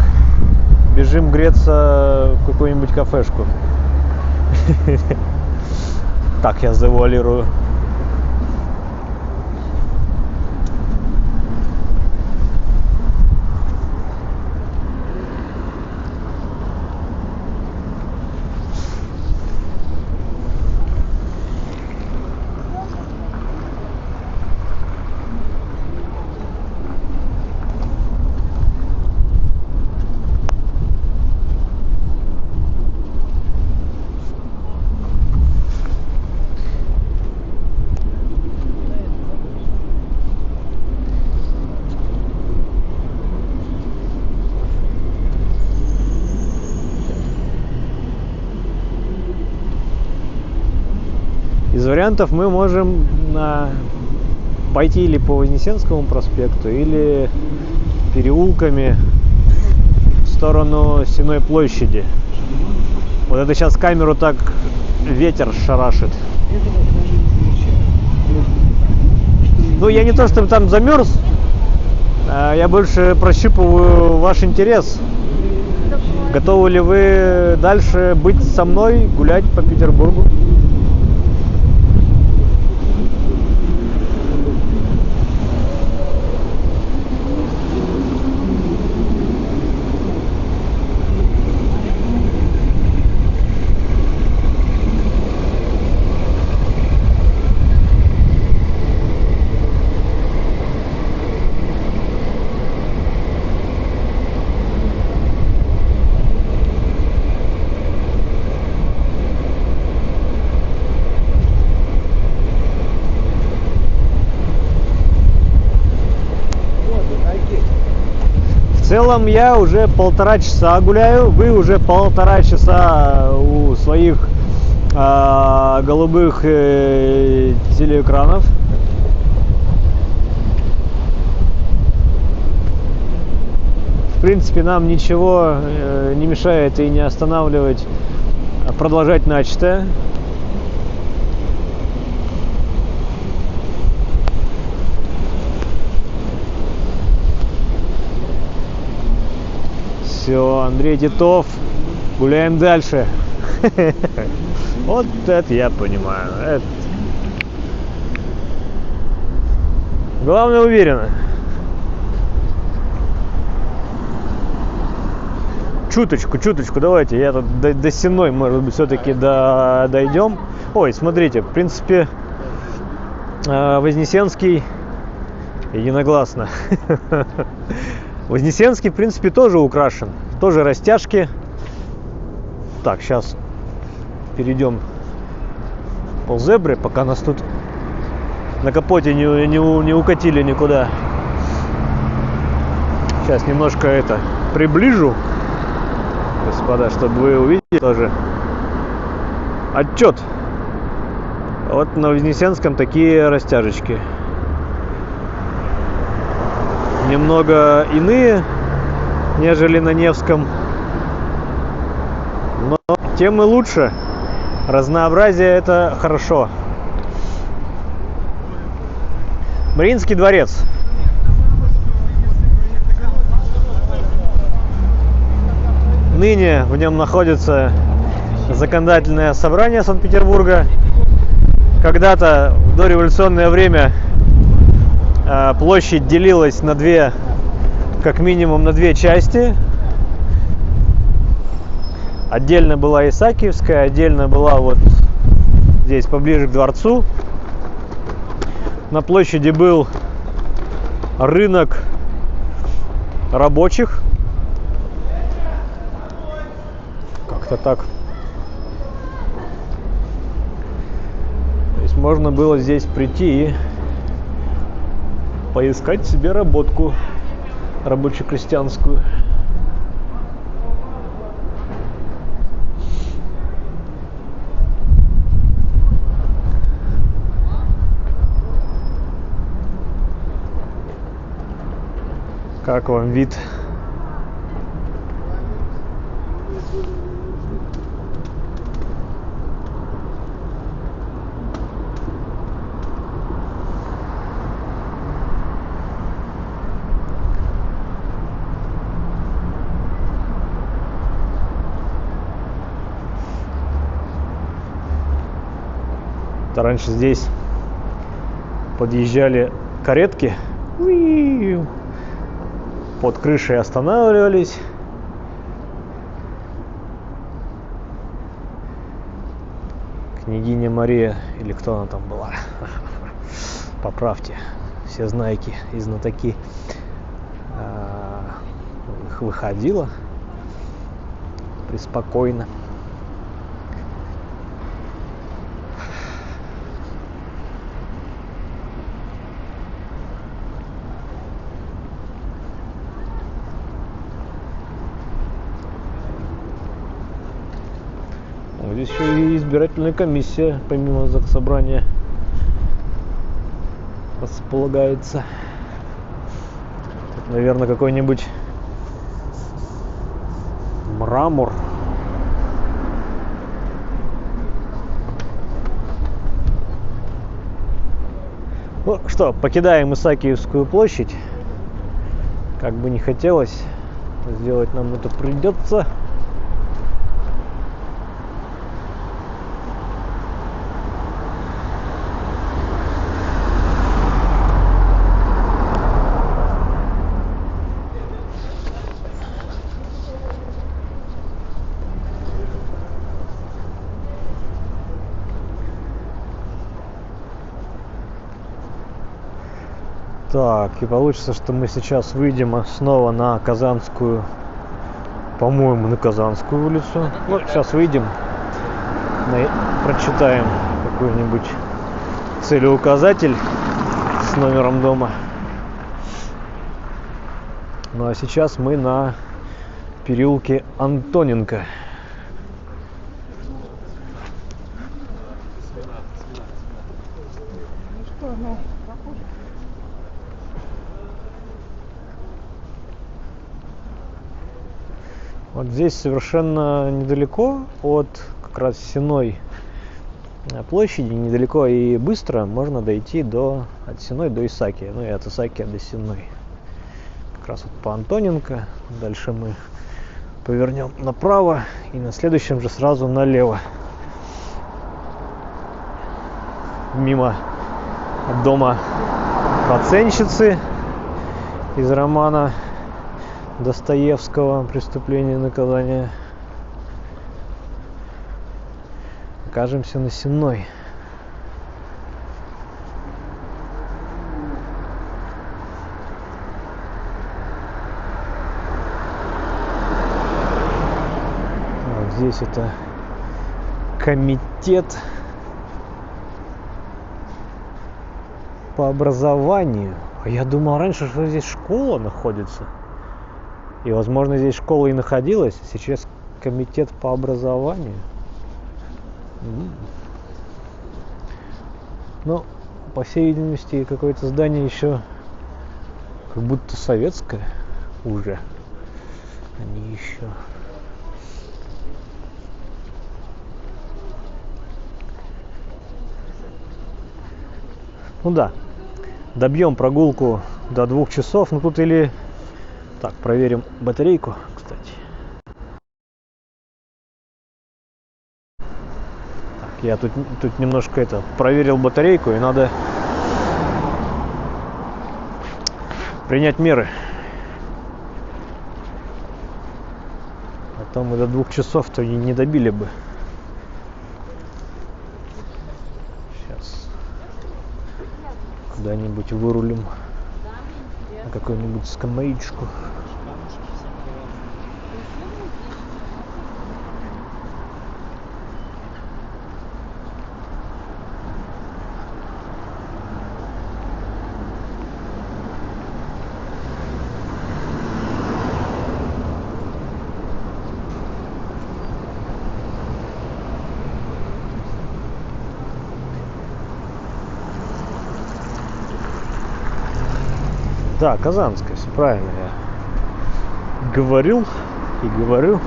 бежим греться в какую-нибудь кафешку? Так, я завуалирую. Из вариантов мы можем пойти или по Вознесенскому проспекту, или переулками в сторону Сенной площади. Вот это сейчас камеру так ветер шарашит. Ну, я не то, что там замерз, я больше прощупываю ваш интерес. Готовы ли вы дальше быть со мной, гулять по Петербургу? В целом я уже 1,5 часа гуляю, вы уже 1,5 часа у своих голубых телеэкранов. В принципе, нам ничего не мешает и не останавливать продолжать начатое. Все, Андрей Титов, гуляем дальше. Вот это я понимаю. Главное, уверенно. Чуточку, давайте. Я тут до Сенной, может быть, все-таки дойдем. Ой, смотрите, в принципе, Вознесенский единогласно. Вознесенский, в принципе, тоже украшен. Тоже растяжки. Так, сейчас перейдем ползебры, пока нас тут на капоте не укатили никуда. Сейчас немножко приближу, господа, чтобы вы увидели тоже отчет. Вот на Вознесенском такие растяжечки. Немного иные, нежели на Невском, но тем и лучше. Разнообразие — это хорошо. Мариинский дворец. Ныне в нем находится законодательное собрание Санкт-Петербурга. Когда-то в дореволюционное время площадь делилась на как минимум на две части. Отдельно была Исаакиевская, отдельно была вот здесь поближе к дворцу. На площади был рынок рабочих. Как-то так. То есть можно было здесь прийти и поискать себе работку рабоче-крестьянскую. Как вам вид? Раньше здесь подъезжали каретки, под крышей останавливались. Княгиня Мария, или кто она там была, поправьте, все знайки и знатоки, выходила преспокойно. Здесь еще и избирательная комиссия, помимо заксобрания, располагается. Тут, наверное, какой-нибудь мрамор. Ну что, покидаем Исаакиевскую площадь. Как бы не хотелось, сделать нам это придется. Так, и получится, что мы сейчас выйдем снова на Казанскую, по-моему, на Казанскую улицу. Вот сейчас выйдем, прочитаем какой-нибудь целеуказатель с номером дома. Ну а сейчас мы на переулке Антоненко. Вот здесь совершенно недалеко от как раз Сенной площади, недалеко и быстро можно дойти от Сенной до Исаакия, ну и от Исаакия до Сенной. Как раз вот по Антоненко, дальше мы повернем направо и на следующем же сразу налево. Мимо дома процентщицы из романа Достоевского «Преступление и наказание». Окажемся на Сенной. Вот здесь это комитет по образованию. А я думал раньше, что здесь школа находится. И, возможно, здесь школа и находилась. Сейчас комитет по образованию. Но, по всей видимости, какое-то здание еще как будто советское уже. Они еще. Ну да. Добьем прогулку до 2 часов. Ну тут или... Так, проверим батарейку, кстати. Так, я тут немножко проверил батарейку, и надо принять меры. то мы до 2 часов-то и не добили бы. Сейчас куда-нибудь вырулим на какую-нибудь скамеечку. Да, Казанская, все правильно я говорил и говорю.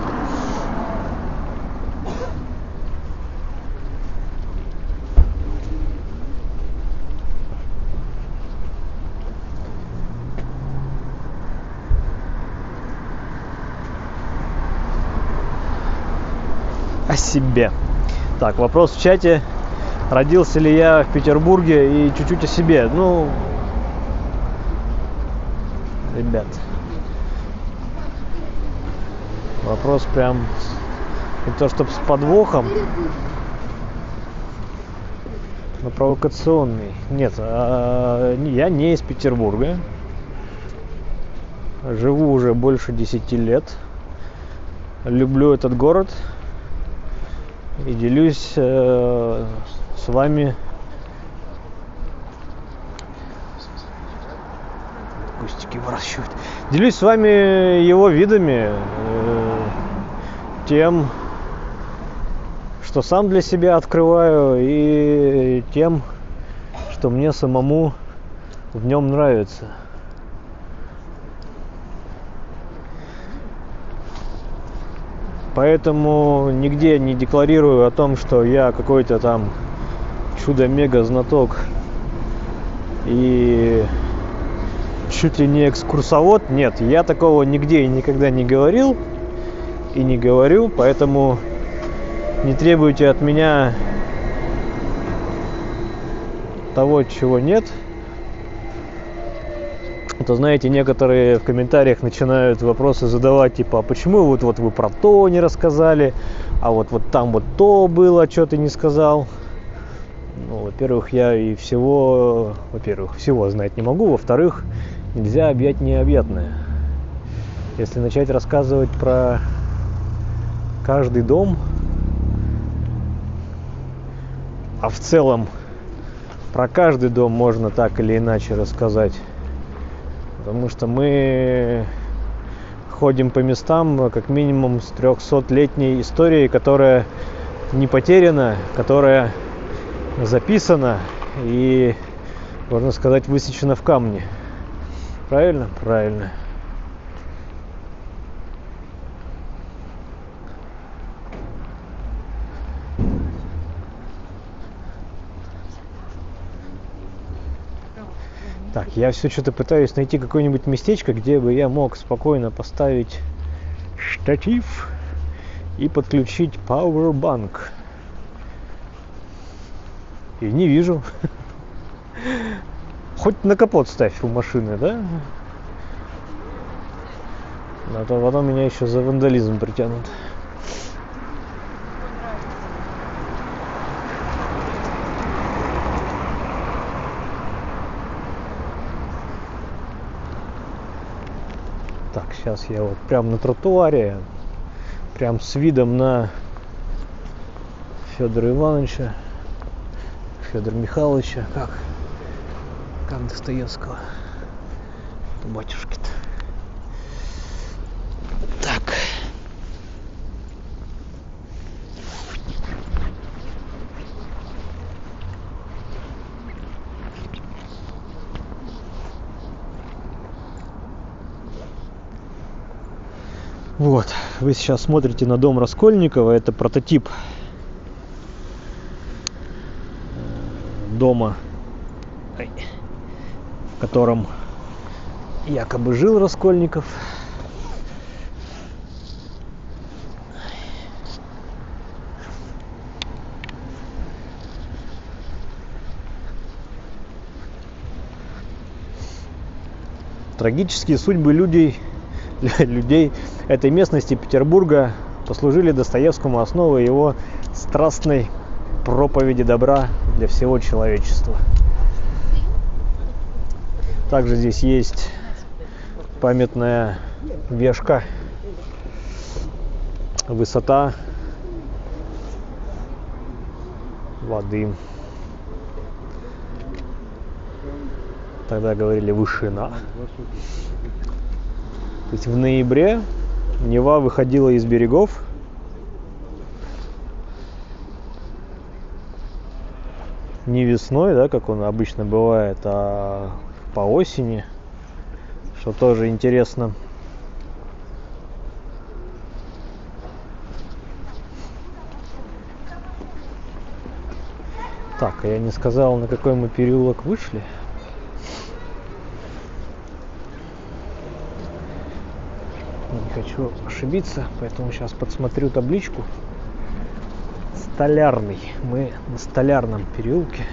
О себе. Так, вопрос в чате. Родился ли я в Петербурге и чуть-чуть о себе. Ну, ребят, вопрос прям не то чтобы с подвохом, но провокационный. Нет, я не из Петербурга. Живу уже больше 10 лет. Люблю этот город и делюсь с вами кустики выращивать. Делюсь с вами его видами, тем, что сам для себя открываю, и тем, что мне самому в нем нравится. Поэтому нигде не декларирую о том, что я какой-то там чудо-мега-знаток и чуть ли не экскурсовод. Нет, я такого нигде и никогда не говорил и не говорю, поэтому не требуйте от меня того, чего нет. То, знаете, некоторые в комментариях начинают вопросы задавать, типа, а почему вот вы про то не рассказали, а вот там вот то было, что ты не сказал. Ну, во-первых, я и всего знать не могу, во-вторых, нельзя объять необъятное. Если начать рассказывать про каждый дом, а в целом про каждый дом можно так или иначе рассказать, потому что мы ходим по местам как минимум с 300-летней историей, которая не потеряна, которая записана и, можно сказать, высечена в камне. Правильно? Правильно. Так, я все что-то пытаюсь найти какое-нибудь местечко, где бы я мог спокойно поставить штатив и подключить Powerbank. И не вижу. Хоть на капот ставь у машины, да? А то потом меня еще за вандализм притянут. Так, сейчас я вот прям на тротуаре, прям с видом на Федора Ивановича, Федора Михайловича, как Достоевского, батюшки-то. Так. Вот, вы сейчас смотрите на дом Раскольникова, это прототип дома, в котором якобы жил Раскольников. Трагические судьбы людей этой местности Петербурга послужили Достоевскому основой его страстной проповеди добра для всего человечества. Также здесь есть памятная вешка, высота воды. Тогда говорили вышина. То есть в ноябре Нева выходила из берегов. Не весной, да, как он обычно бывает, а по осени, что тоже интересно. Так, я не сказал, на какой мы переулок вышли. Не хочу ошибиться, поэтому сейчас подсмотрю табличку. Столярный. Мы на Столярном переулке.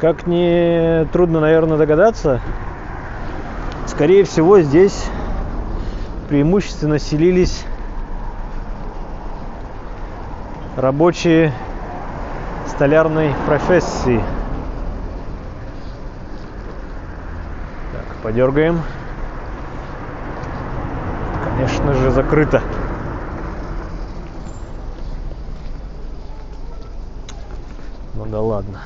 Как не трудно, наверное, догадаться, скорее всего, здесь преимущественно селились рабочие столярной профессии. Так, подергаем. Конечно же, закрыто. Ну да ладно.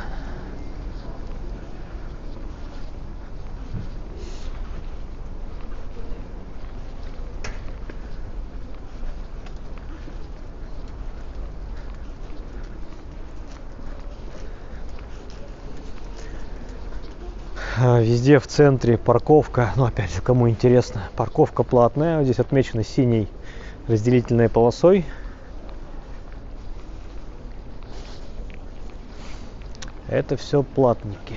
Везде в центре парковка, ну опять же, кому интересно, парковка платная, здесь отмечена синей разделительной полосой. Это все платники.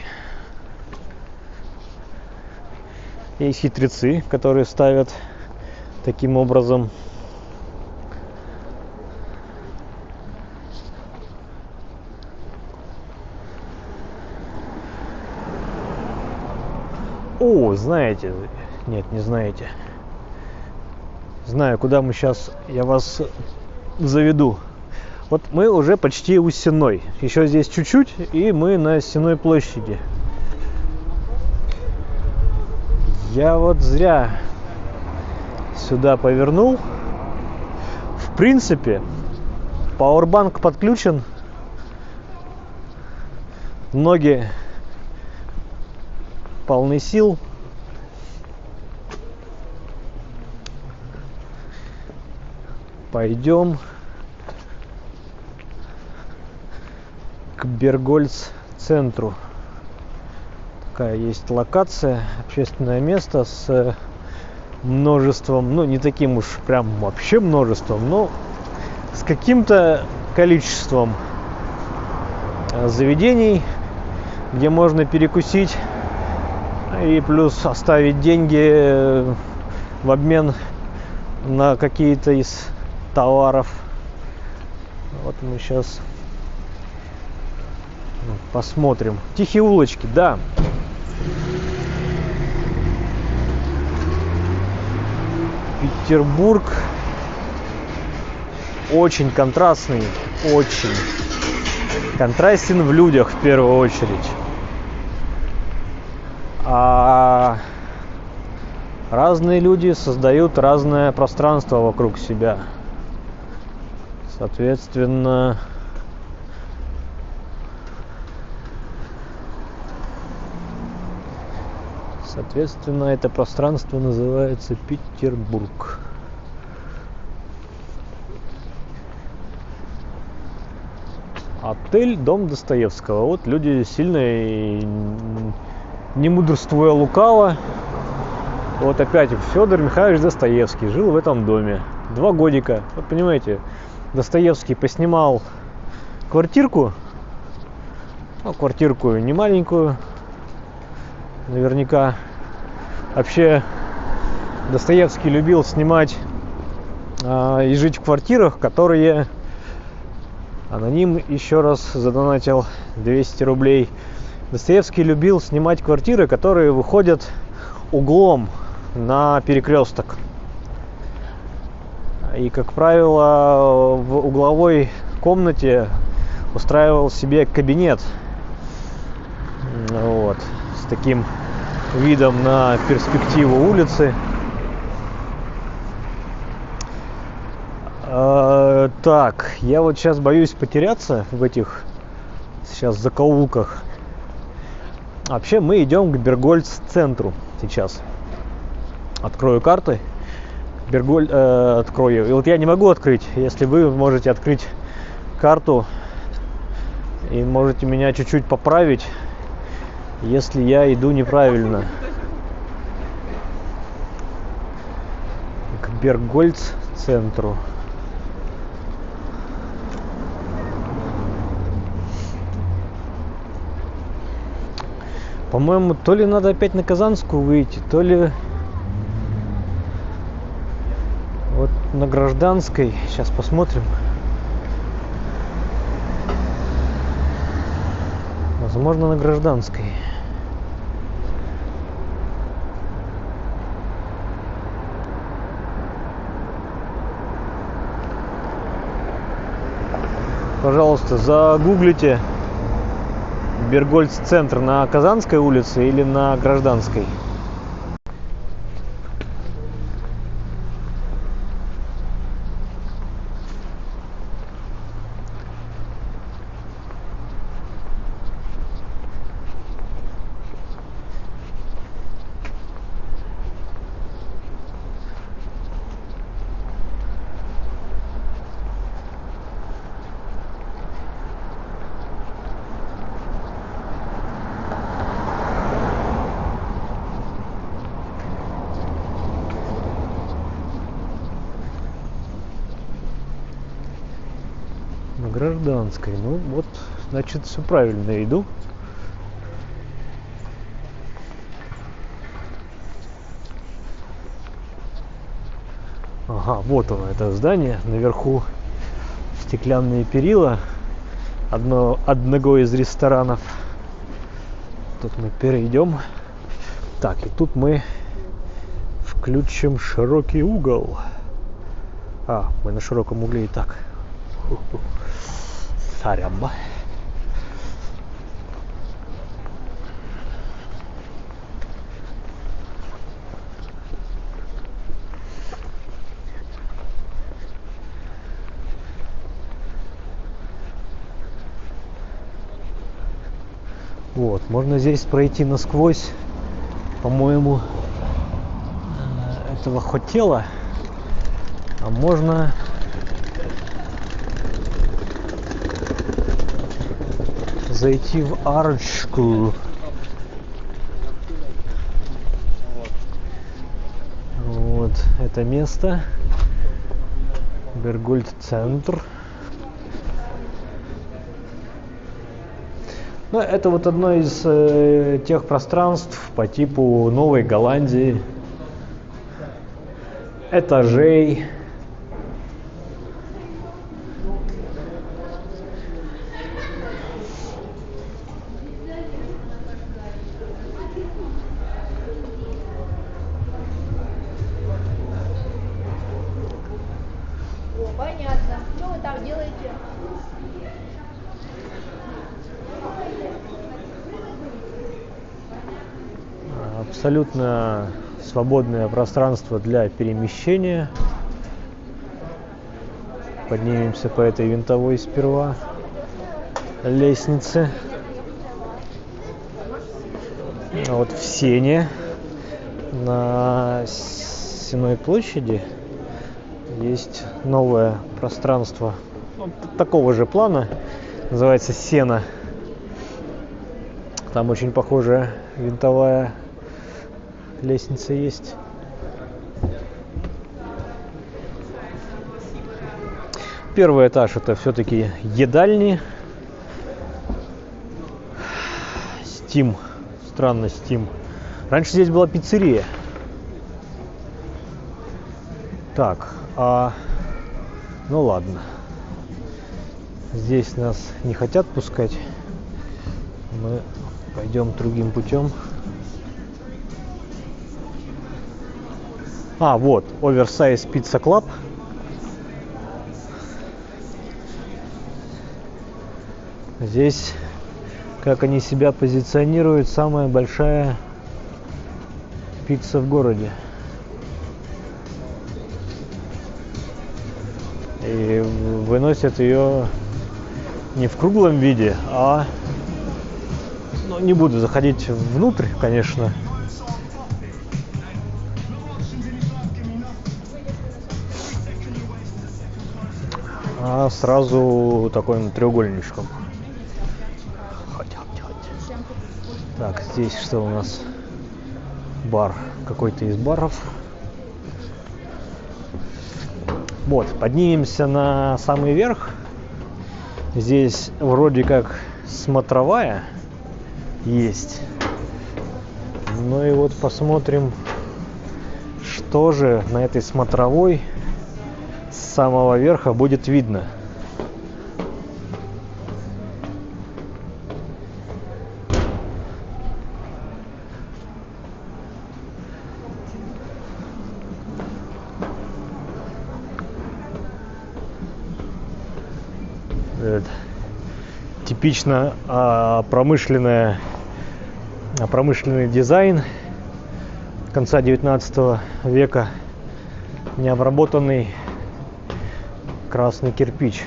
Есть хитрецы, которые ставят таким образом. О, знаете, нет, не знаете. Знаю, куда мы сейчас, я вас заведу. Вот мы уже почти у Сенной. Еще здесь чуть-чуть, и мы на Сенной площади. Я вот зря сюда повернул. В принципе, пауэрбанк подключен. Ноги полны сил. Пойдем к Бергольц-центру. Такая есть локация, общественное место с множеством, ну не таким уж прям вообще множеством, но с каким-то количеством заведений, где можно перекусить и плюс оставить деньги в обмен на какие-то из товаров. Вот мы сейчас посмотрим. Тихие улочки, да. Петербург очень контрастный, очень контрастен в людях в первую очередь. А разные люди создают разное пространство вокруг себя. Соответственно, это пространство называется Петербург. Отель Дом Достоевского. Вот люди сильно и не мудрствуя лукаво. Вот опять Федор Михайлович Достоевский жил в этом доме 2 годика. Вот понимаете, Достоевский поснимал квартирку, ну, квартирку не маленькую, наверняка. Вообще Достоевский любил снимать и жить в квартирах, которые... Аноним еще раз задонатил 200 рублей. Достоевский любил снимать квартиры, которые выходят углом на перекресток. И, как правило, в угловой комнате устраивал себе кабинет. Вот, с таким видом на перспективу улицы. Так, я вот сейчас боюсь потеряться в этих сейчас закоулках. Вообще мы идем к Бергольц-центру сейчас. Открою карты. Открою. И вот я не могу открыть. Если вы можете открыть карту и можете меня чуть-чуть поправить, если я иду неправильно. К Бергольц-центру. По-моему, то ли надо опять на Казанскую выйти, то ли вот на Гражданской. Сейчас посмотрим. Возможно, на Гражданской. Пожалуйста, загуглите Бергольц-центр на Казанской улице или на Гражданской. Гражданской. Ну вот, значит, все правильно иду. Ага, вот оно, это здание. Наверху стеклянные перила одного из ресторанов. Тут мы перейдем. Так, и тут мы включим широкий угол. А, мы на широком угле и так. Сарямба. Вот, можно здесь пройти насквозь, по-моему, этого хотела, а можно зайти в арочку. Вот это место. Бергольц-центр. Ну, это вот одно из тех пространств по типу Новой Голландии, этажей. Понятно. Что вы там делаете? Абсолютно свободное пространство для перемещения. Поднимемся по этой винтовой сперва лестнице. Вот в Сене на Сенной площади есть новое пространство такого же плана, называется Сена. Там очень похожая винтовая лестница есть. Первый этаж — это все-таки едальни. Steam. Странно, Steam. Раньше здесь была пиццерия. Так, ну ладно. Здесь нас не хотят пускать. Мы пойдем другим путем. Вот, Oversize Pizza Club. Здесь, как они себя позиционируют, самая большая пицца в городе. И выносят ее не в круглом виде, а... Ну, не буду заходить внутрь, конечно. А сразу такой треугольничком. Так, здесь что у нас? Бар. Какой-то из баров. Вот, поднимемся на самый верх. Здесь вроде как смотровая есть. Ну и вот посмотрим, что же на этой смотровой с самого верха будет видно. Типично промышленный дизайн конца 19 века, необработанный красный кирпич.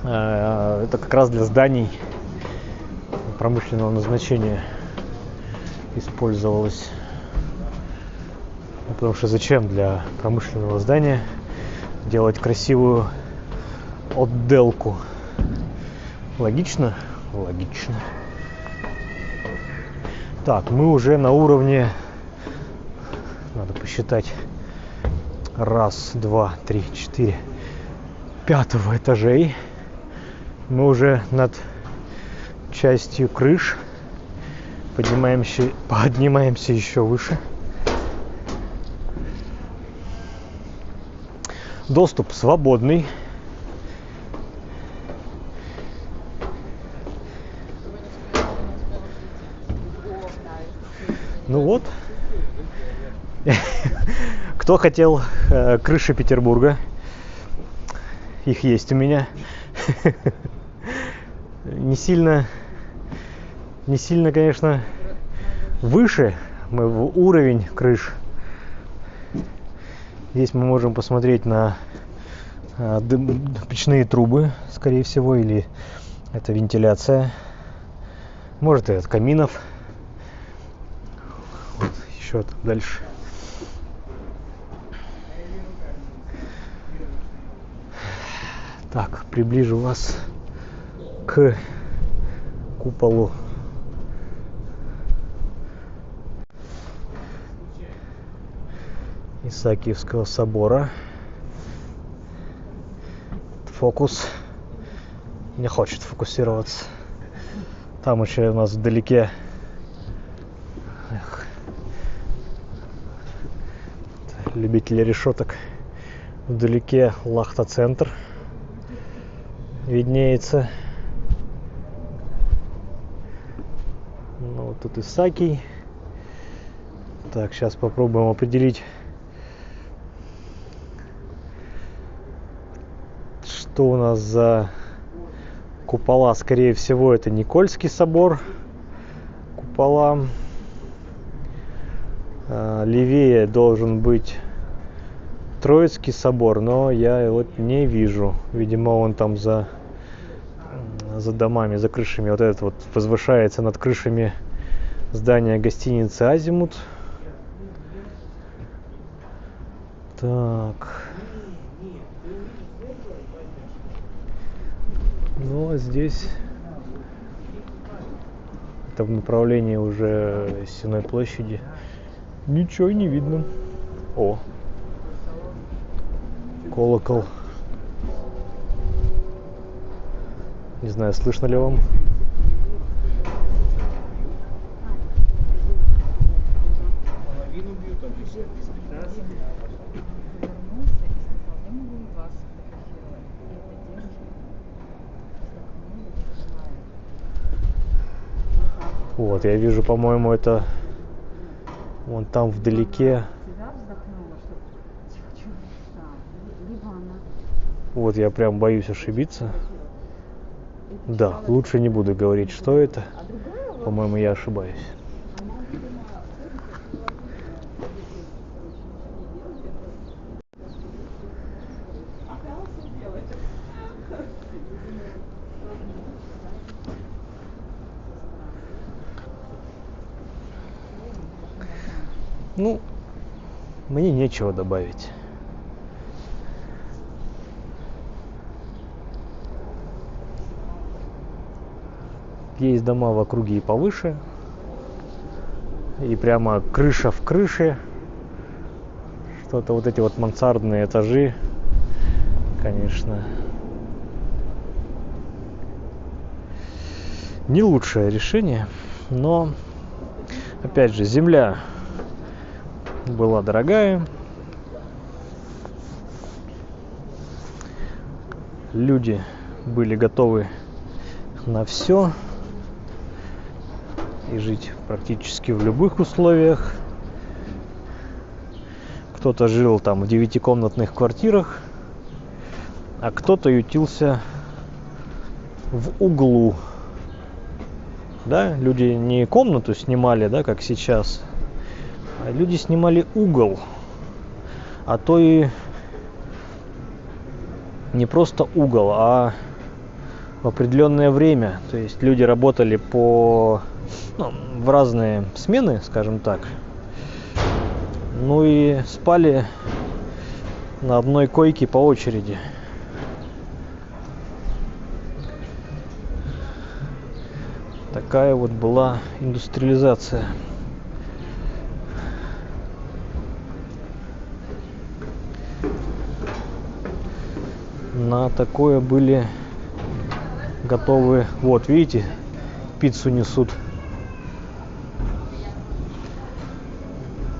Это как раз для зданий промышленного назначения использовалось. Потому что зачем для промышленного здания делать красивую отделку? Логично? Логично. Так, мы уже на уровне, надо посчитать, 1, 2, 3, 4, 5 этажей. Мы уже над частью крыш. Поднимаемся еще выше. Доступ свободный. Ну вот. Кто хотел крыши Петербурга? Их есть у меня. Не сильно, конечно, выше моего уровень крыш. Здесь мы можем посмотреть на печные трубы, скорее всего, или это вентиляция. Может, и от каминов. Вот, еще дальше. Так, приближу вас к куполу. Исаакиевского собора. Фокус не хочет фокусироваться. Там еще у нас вдалеке любители решеток. Вдалеке Лахта-центр виднеется. Ну, вот тут Исаакий. Так, сейчас попробуем определить, что у нас за купола. Скорее всего, это Никольский собор. Купола. Левее должен быть Троицкий собор, но я его не вижу. Видимо, он там за домами, за крышами. Вот этот вот возвышается над крышами здания гостиницы «Азимут». Так. Ну, а здесь это в направлении уже Сенной площади. Ничего не видно. О, колокол. Не знаю, слышно ли вам. Вот, я вижу, по-моему, это вон там вдалеке. Вот, я прям боюсь ошибиться. Да, лучше не буду говорить, что это. По-моему, я ошибаюсь. Ну, мне нечего добавить. Есть дома в округе и повыше, и прямо крыша в крыше. Что-то вот эти вот мансардные этажи, конечно, не лучшее решение, но опять же, земля была дорогая, люди были готовы на все и жить практически в любых условиях. Кто-то жил там в 9-комнатных квартирах, а кто-то ютился в углу. Да, люди не комнату снимали, да, как сейчас, а люди снимали угол, а то и не просто угол, а в определенное время. То есть люди работали в разные смены, скажем так. Ну и спали на одной койке по очереди. Такая вот была индустриализация. На такое были готовы. Вот, видите, пиццу несут.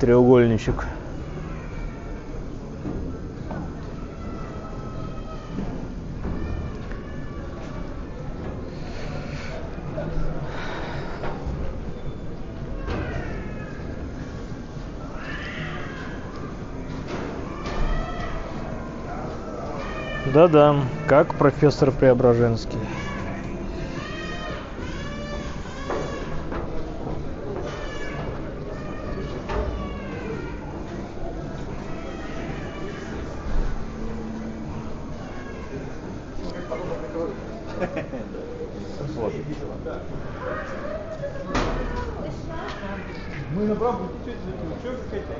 Треугольничек. Да-да, как профессор Преображенский. Мы направо, что какая-то?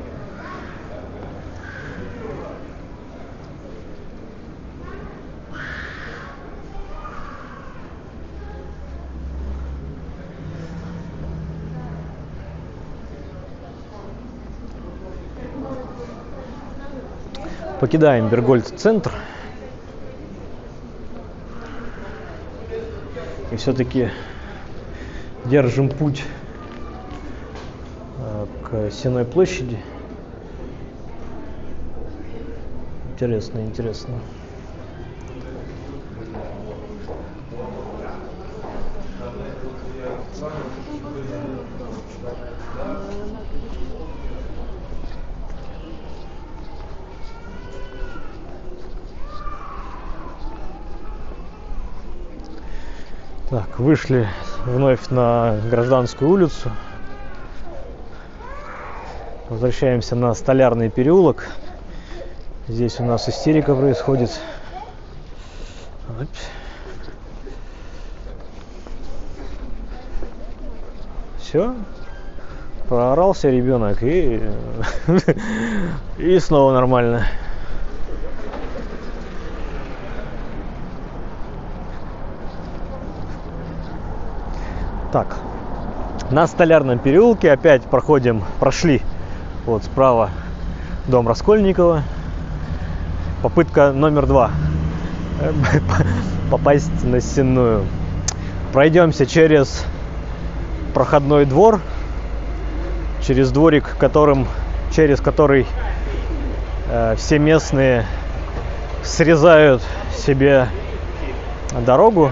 Покидаем Бергольц-центр. И все-таки держим путь к Сенной площади. Интересно, интересно. Так, вышли вновь на Гражданскую улицу. Возвращаемся на Столярный переулок. Здесь у нас истерика происходит. Вот. Все. Проорался ребенок и снова нормально. Так, на Столярном переулке опять прошли вот справа дом Раскольникова. Попытка номер 2 попасть на Сенную. Пройдемся через проходной двор, через дворик, через который все местные срезают себе дорогу.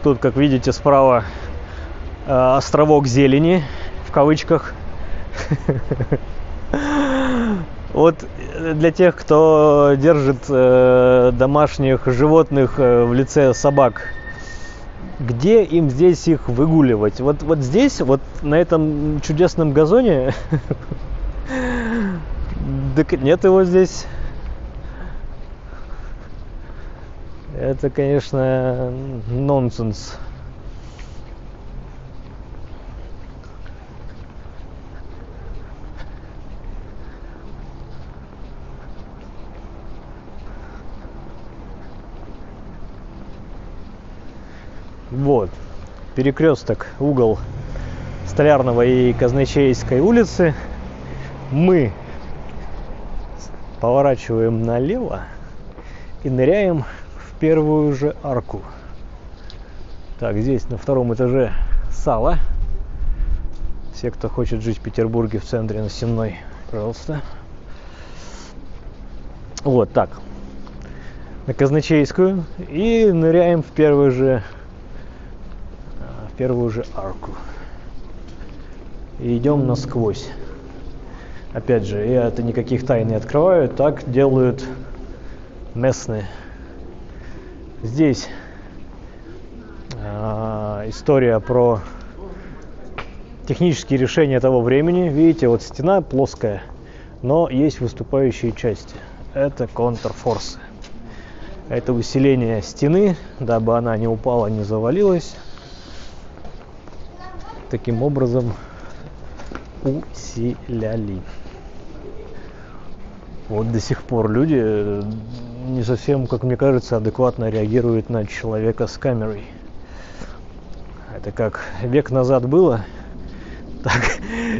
Тут, как видите, справа островок зелени, в кавычках. Вот для тех, кто держит домашних животных в лице собак, где им здесь их выгуливать? Вот здесь, вот на этом чудесном газоне? Так нет его здесь. Это, конечно, нонсенс. Вот, перекресток, угол Столярного и Казначейской улицы. Мы поворачиваем налево и ныряем в первую же арку. Так, здесь на втором этаже сало. Все, кто хочет жить в Петербурге в центре на Сенной, пожалуйста. Вот так. На Казначейскую и ныряем в первую же арку. И идем насквозь. Опять же, я это никаких тайн не открываю, так делают местные. Здесь история про технические решения того времени. Видите, вот стена плоская, но есть выступающие части. Это контрфорсы. Это усиление стены, дабы она не упала, не завалилась. Таким образом усиляли. Вот до сих пор люди не совсем, как мне кажется, адекватно реагируют на человека с камерой. Это как век назад было, так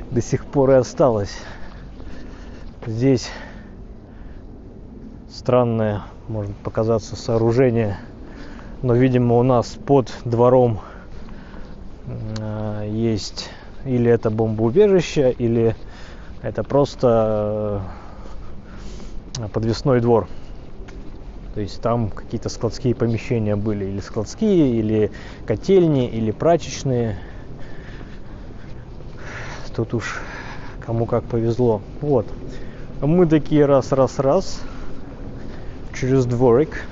до сих пор и осталось. Здесь странное, может показаться, сооружение, но, видимо, у нас под двором есть или это бомбоубежище, или это просто подвесной двор. То есть там какие-то складские помещения были, или складские, или котельни, или прачечные. Тут уж кому как повезло. Вот. Мы такие раз через дворик.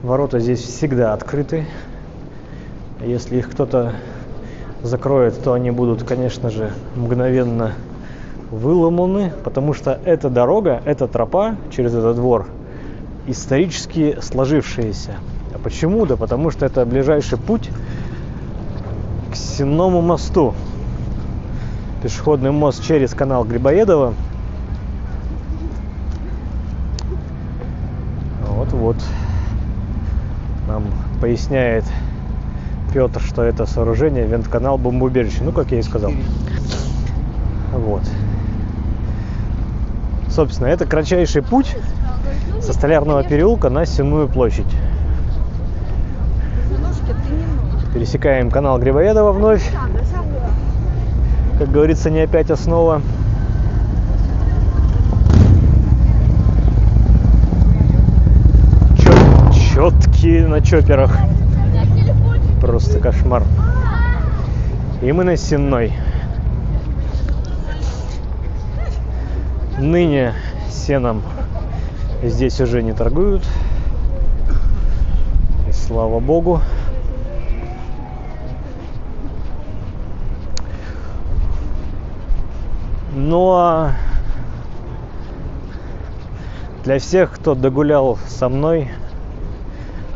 Ворота здесь всегда открыты. Если их кто-то закроет, то они будут, конечно же, мгновенно выломаны, потому что эта дорога, эта тропа через этот двор исторически сложившаяся. А почему? Да потому что это ближайший путь к Сенному мосту. Пешеходный мост через канал Грибоедова. Вот нам поясняет Петр, что это сооружение вентканал бомбоубежище. Ну, как я и сказал. Вот. Собственно, это кратчайший путь со Столярного переулка на Сенную площадь. Пересекаем канал Грибоедова вновь. Как говорится, не опять основа. Четкие на чоперах. Просто кошмар. И мы на Сенной. Ныне сеном здесь уже не торгуют. И слава богу. Ну а для всех, кто догулял со мной,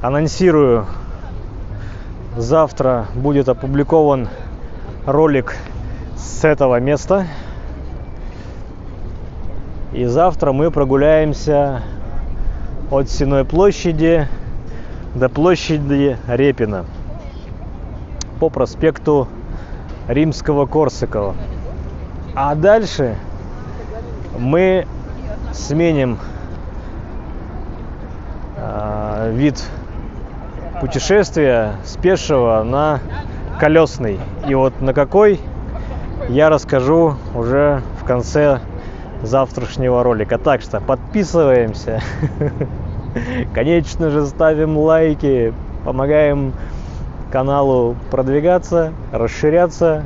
анонсирую: завтра будет опубликован ролик с этого места. И завтра мы прогуляемся от Сенной площади до площади Репина по проспекту Римского-Корсакова. А дальше мы сменим вид путешествия с пешего на колесный. И вот на какой я расскажу уже в конце завтрашнего ролика. Так что подписываемся. Конечно же, ставим лайки, помогаем каналу продвигаться, расширяться.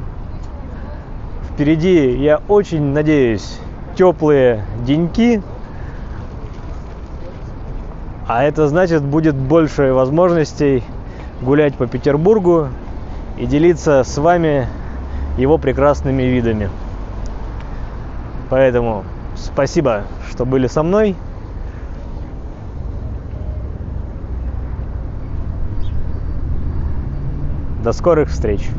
Впереди, я очень надеюсь, теплые деньки. А это значит, будет больше возможностей гулять по Петербургу и делиться с вами его прекрасными видами. Поэтому спасибо, что были со мной. До скорых встреч!